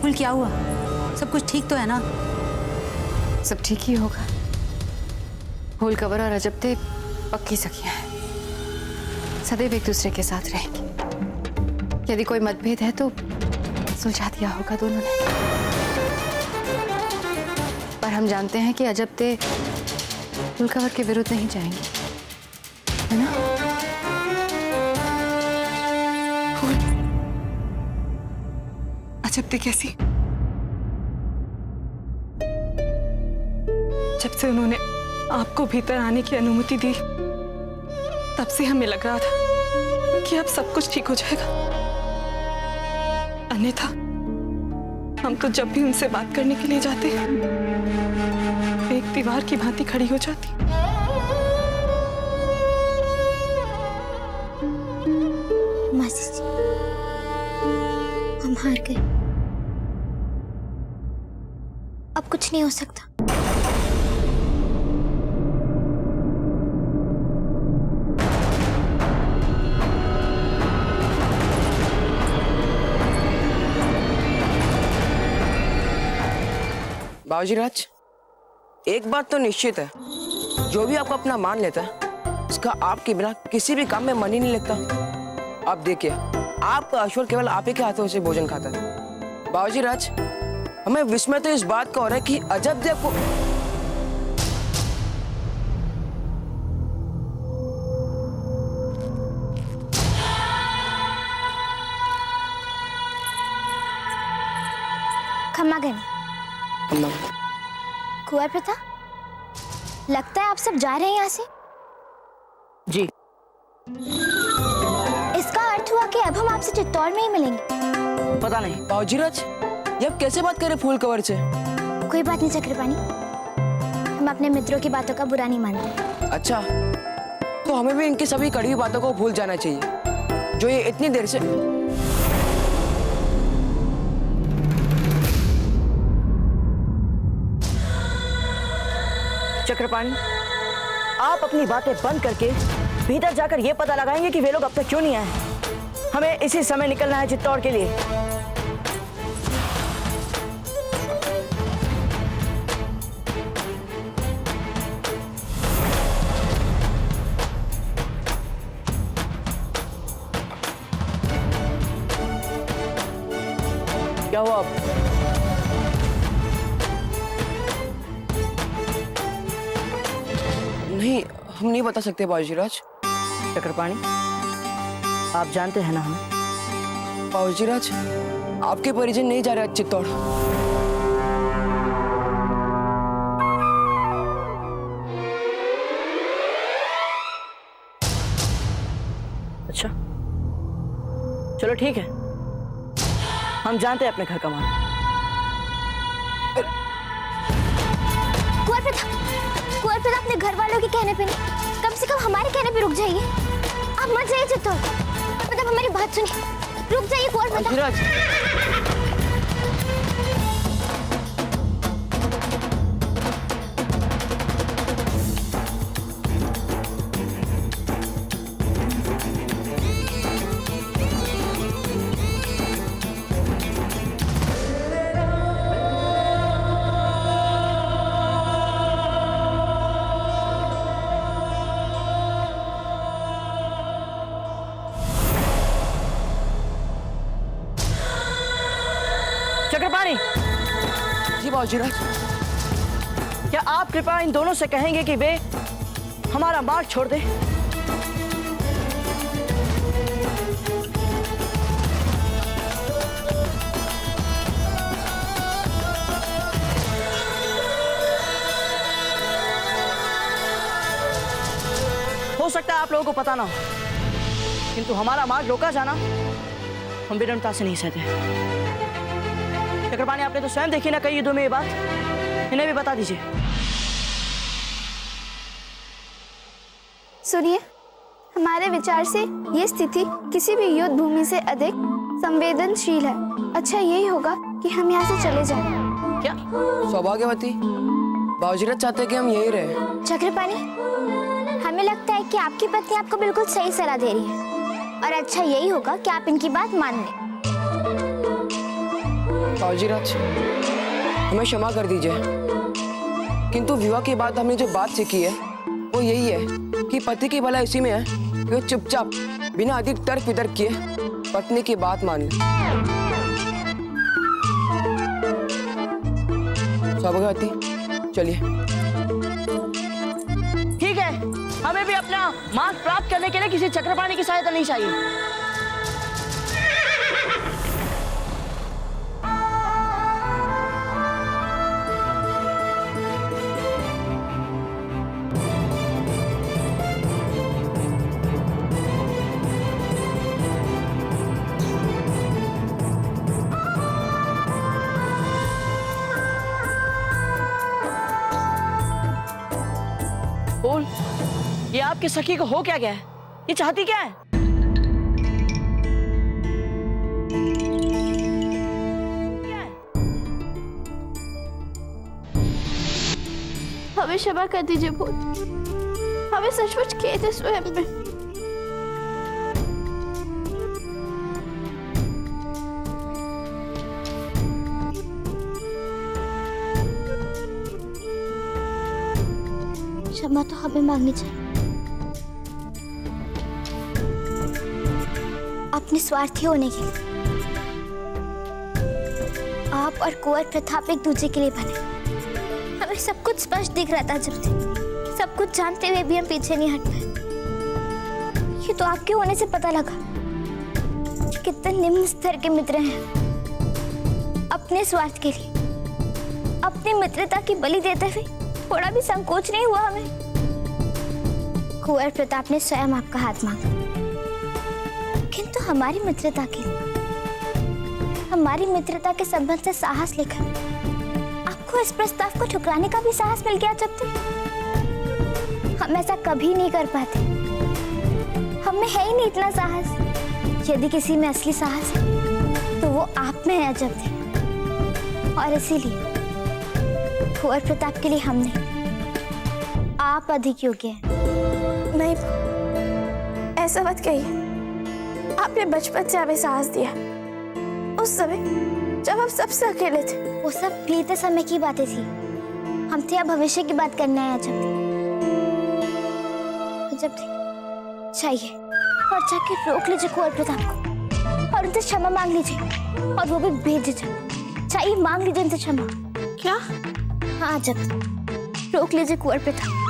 [SPEAKER 7] फूल क्या हुआ? सब कुछ ठीक तो है ना?
[SPEAKER 8] सब ठीक ही होगा। फूल कंवर और अजब दे पक्की सखियां हैं, सदैव एक दूसरे के साथ रहेंगी। यदि कोई मतभेद है तो सुलझा दिया होगा दोनों ने। पर हम जानते हैं कि अजबते फूलकवर के विरुद्ध नहीं जाएंगे, है ना?
[SPEAKER 3] अजबते कैसी? जब से उन्होंने आपको भीतर आने की अनुमति दी, तब से हमें लग रहा था कि अब सब कुछ ठीक हो जाएगा। अन्यथा हम तो जब भी उनसे बात करने के लिए जाते एक दीवार की भांति खड़ी हो जाती।
[SPEAKER 12] मासी जी, हम हार गए, अब कुछ नहीं हो सकता।
[SPEAKER 18] बाबूजी राज, एक बात तो निश्चित है, जो भी आपको अपना मान लेता है उसका आपके बिना किसी भी काम में मन ही नहीं लगता। आप देखिए, आपका अश्वर केवल आप ही के हाथों से भोजन खाता है। बाबूजी राज, हमें विस्मय तो इस बात का हो रहा है कि अजब देव को
[SPEAKER 12] खम्मा गए कुंवर प्रताप, लगता है आप सब जा रहे हैं यहाँ से।
[SPEAKER 18] जी।
[SPEAKER 12] इसका अर्थ हुआ कि अब हम आपसे चित्तौड़ में ही मिलेंगे।
[SPEAKER 18] पता नहीं बाबूजी राज, ये आप कैसे बात करें फूल कवर से?
[SPEAKER 12] कोई बात नहीं चक्रपाणी, हम अपने मित्रों की बातों का बुरा नहीं मानते।
[SPEAKER 18] अच्छा, तो हमें भी इनकी सभी कड़वी बातों को भूल जाना चाहिए जो ये इतनी देर से। चक्रपाणी, आप अपनी बातें बंद करके भीतर जाकर ये पता लगाएंगे कि वे लोग अब तक क्यों नहीं आए। हमें इसी समय निकलना है चित्तौड़ के लिए। क्या हुआ अब? नहीं, हम नहीं बता सकते बाबूजी राज। चक्रपाणी, आप जानते हैं ना हमें। बाबूजी राज, आपके परिजन नहीं जा रहे आज चित्तौड़। अच्छा, चलो ठीक है, हम जानते हैं अपने घर का मान।
[SPEAKER 12] कुंवर प्रताप, अपने घर वालों के कहने पे नहीं, कम से कम हमारे कहने पे रुक जाइए। आप मत जाइए चित्तौड़। मतलब हमारी बात सुनिए, रुक जाइए कुंवर प्रताप।
[SPEAKER 18] चक्रपाणी जी। बाबूजी राज, क्या आप कृपया इन दोनों से कहेंगे कि वे हमारा मार्ग छोड़ दे? हो सकता है आप लोगों को पता ना हो, किंतु हमारा मार्ग रोका जाना हम विनम्रता से नहीं सहते। चक्रपाणी, आपने तो स्वयं देखी ना कई युद्धों में ये बात, इन्हें भी बता दीजिए।
[SPEAKER 12] सुनिए, हमारे विचार से ये स्थिति किसी भी युद्ध भूमि से अधिक संवेदनशील है। अच्छा यही होगा कि हम यहाँ से चले जाएं।
[SPEAKER 18] क्या सौभाग्यवती, बाबूजी राज चाहते हैं कि हम यही रहे।
[SPEAKER 12] चक्रपाणी, हमें लगता है कि आपकी पत्नी आपको बिल्कुल सही सलाह दे रही है, और अच्छा यही होगा कि आप इनकी बात मान लें।
[SPEAKER 18] बाबूजी राज, हमें क्षमा कर दीजिए, किंतु विवाह के बाद हमने जो बात सीखी है वो यही है कि पति की भला इसी में है कि वो चुपचाप बिना अधिक तर्क वितर्क किए पत्नी की बात मान ले। सौभाग्यवती, चलिए।
[SPEAKER 5] ठीक है, हमें भी अपना मार्ग प्राप्त करने के लिए किसी चक्रपाणी की सहायता नहीं चाहिए। बोल, ये आपकी सखी को हो क्या गया है? ये चाहती क्या है?
[SPEAKER 12] हमें क्षमा कर दीजिए भूत, हमें सचमुच खेद है स्वयं में। क्षमा तो हमें मांगनी चाहिए। अपने स्वार्थी होने के लिए आप और कुंवर प्रताप एक दूसरे के लिए बने। हमें सब कुछ स्पष्ट दिख रहा था, जब से सब कुछ जानते हुए भी हम पीछे नहीं हट पाए। ये तो आपके होने से पता लगा कि कितने निम्न स्तर के मित्र हैं। अपने स्वार्थ के लिए अपनी मित्रता की बलि देते हुए थोड़ा भी संकोच नहीं हुआ हमें। कुंवर प्रताप ने स्वयं आपका हाथ मांगा, किंतु हमारी मित्रता के लिए, हमारी मित्रता के संबंध से साहस लेकर आपको इस प्रस्ताव को ठुकराने का भी साहस मिल गया। जब तक हम ऐसा कभी नहीं कर पाते, हमें है ही नहीं इतना साहस। यदि किसी में असली साहस है तो वो आप में है जब तक। और इसीलिए कुंवर प्रताप के लिए हमने आप अधिक योग्य है।
[SPEAKER 11] नहीं, ऐसा मत कहिए। आपने बचपन से हमें साहस दिया, उस समय जब हम सबसे अकेले थे।
[SPEAKER 12] वो सब बीते समय की बातें थी, हम थे अब भविष्य की बात करने आए। जब चाहिए और जाके रोक लीजिए कुंवर प्रताप को और उनसे क्षमा मांग लीजिए, और वो भी बेझिझक। चाहिए मांग लीजिए उनसे क्षमा।
[SPEAKER 11] क्या?
[SPEAKER 12] हाँ, जब रोक लीजिए कुंवर प्रताप।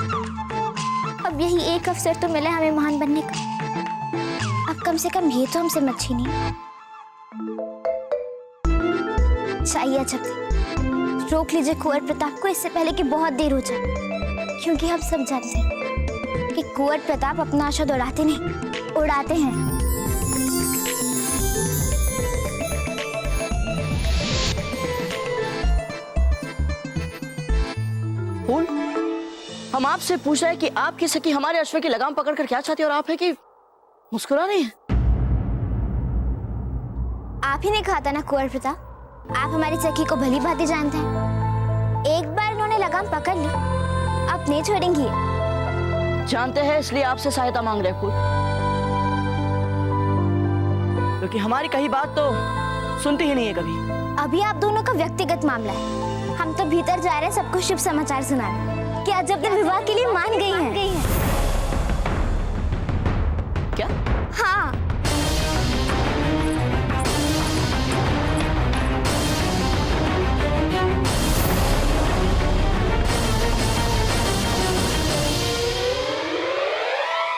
[SPEAKER 12] अब यही एक अवसर तो मिला हमें महान बनने का। अब कम से कम ये तो हमसे मत छीनिए। चाहिए जब रोक लीजिए कुंवर प्रताप को, इससे पहले कि बहुत देर हो जाए। क्योंकि हम सब जानते हैं कि कुंवर प्रताप अपना आशा दौड़ाते नहीं, उड़ाते हैं।
[SPEAKER 5] फूल, हम आपसे पूछ रहे हैं कि आपकी सखी हमारे अश्व की लगाम पकड़कर क्या चाहती है, और आप है कि मुस्कुरा रही है।
[SPEAKER 12] आप ही ने कहा था ना कुंवर प्रताप, आप हमारी सखी को भली भांति जानते हैं। एक बार इन्होंने लगाम पकड़ ली, आप नहीं छोड़ेंगी।
[SPEAKER 5] जानते हैं, इसलिए आपसे सहायता मांग रहे फूल, क्योंकि हमारी कही बात तो सुनती ही नहीं है कभी।
[SPEAKER 12] अभी आप दोनों का व्यक्तिगत मामला है। हम तो भीतर जा रहे हैं सबको शुभ समाचार सुनाने कि अजब ने विवाह के लिए मान गई हैं।
[SPEAKER 5] क्या?
[SPEAKER 12] हाँ।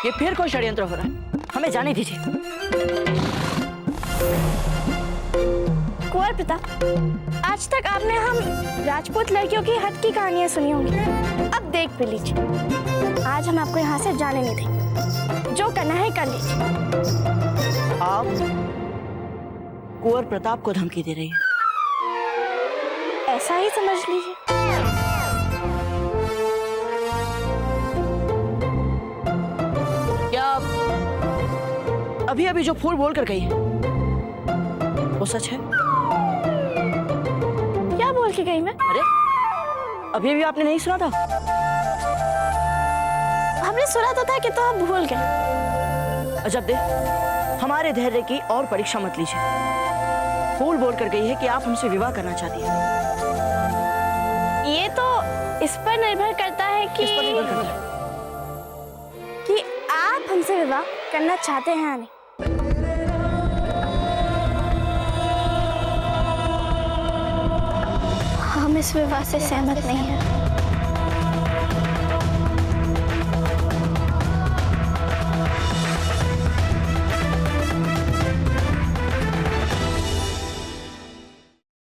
[SPEAKER 5] ये फिर कोई षड्यंत्र हो रहा है, हमें जाने दीजिए।
[SPEAKER 11] कुंवर प्रताप, आज तक आपने हम राजपूत लड़कियों की हद की कहानियां सुनी होंगी। अब देख भी लीजिए, आज हम आपको यहाँ से जाने नहीं देंगे। जो करना है कर लीजिए।
[SPEAKER 5] आप कुंवर प्रताप को धमकी दे रही है?
[SPEAKER 11] ऐसा ही समझ लीजिए।
[SPEAKER 5] क्या अभी अभी जो फूल बोल कर गई है वो सच है?
[SPEAKER 11] क्या बोल के गई मैं?
[SPEAKER 5] अरे अभी अभी आपने नहीं सुना था?
[SPEAKER 11] हमने सुना था कि तो आप भूल गए।
[SPEAKER 5] अजब दे, हमारे धैर्य की और परीक्षा मत लीजिए। फूल बोल कर गई है कि आप हमसे विवाह करना चाहती हैं।
[SPEAKER 11] ये तो इस पर निर्भर करता है कि
[SPEAKER 5] इस पर निर्भर करता है।
[SPEAKER 11] आप हमसे विवाह करना चाहते हैं या नहीं? हम इस विवाह से सहमत नहीं हैं।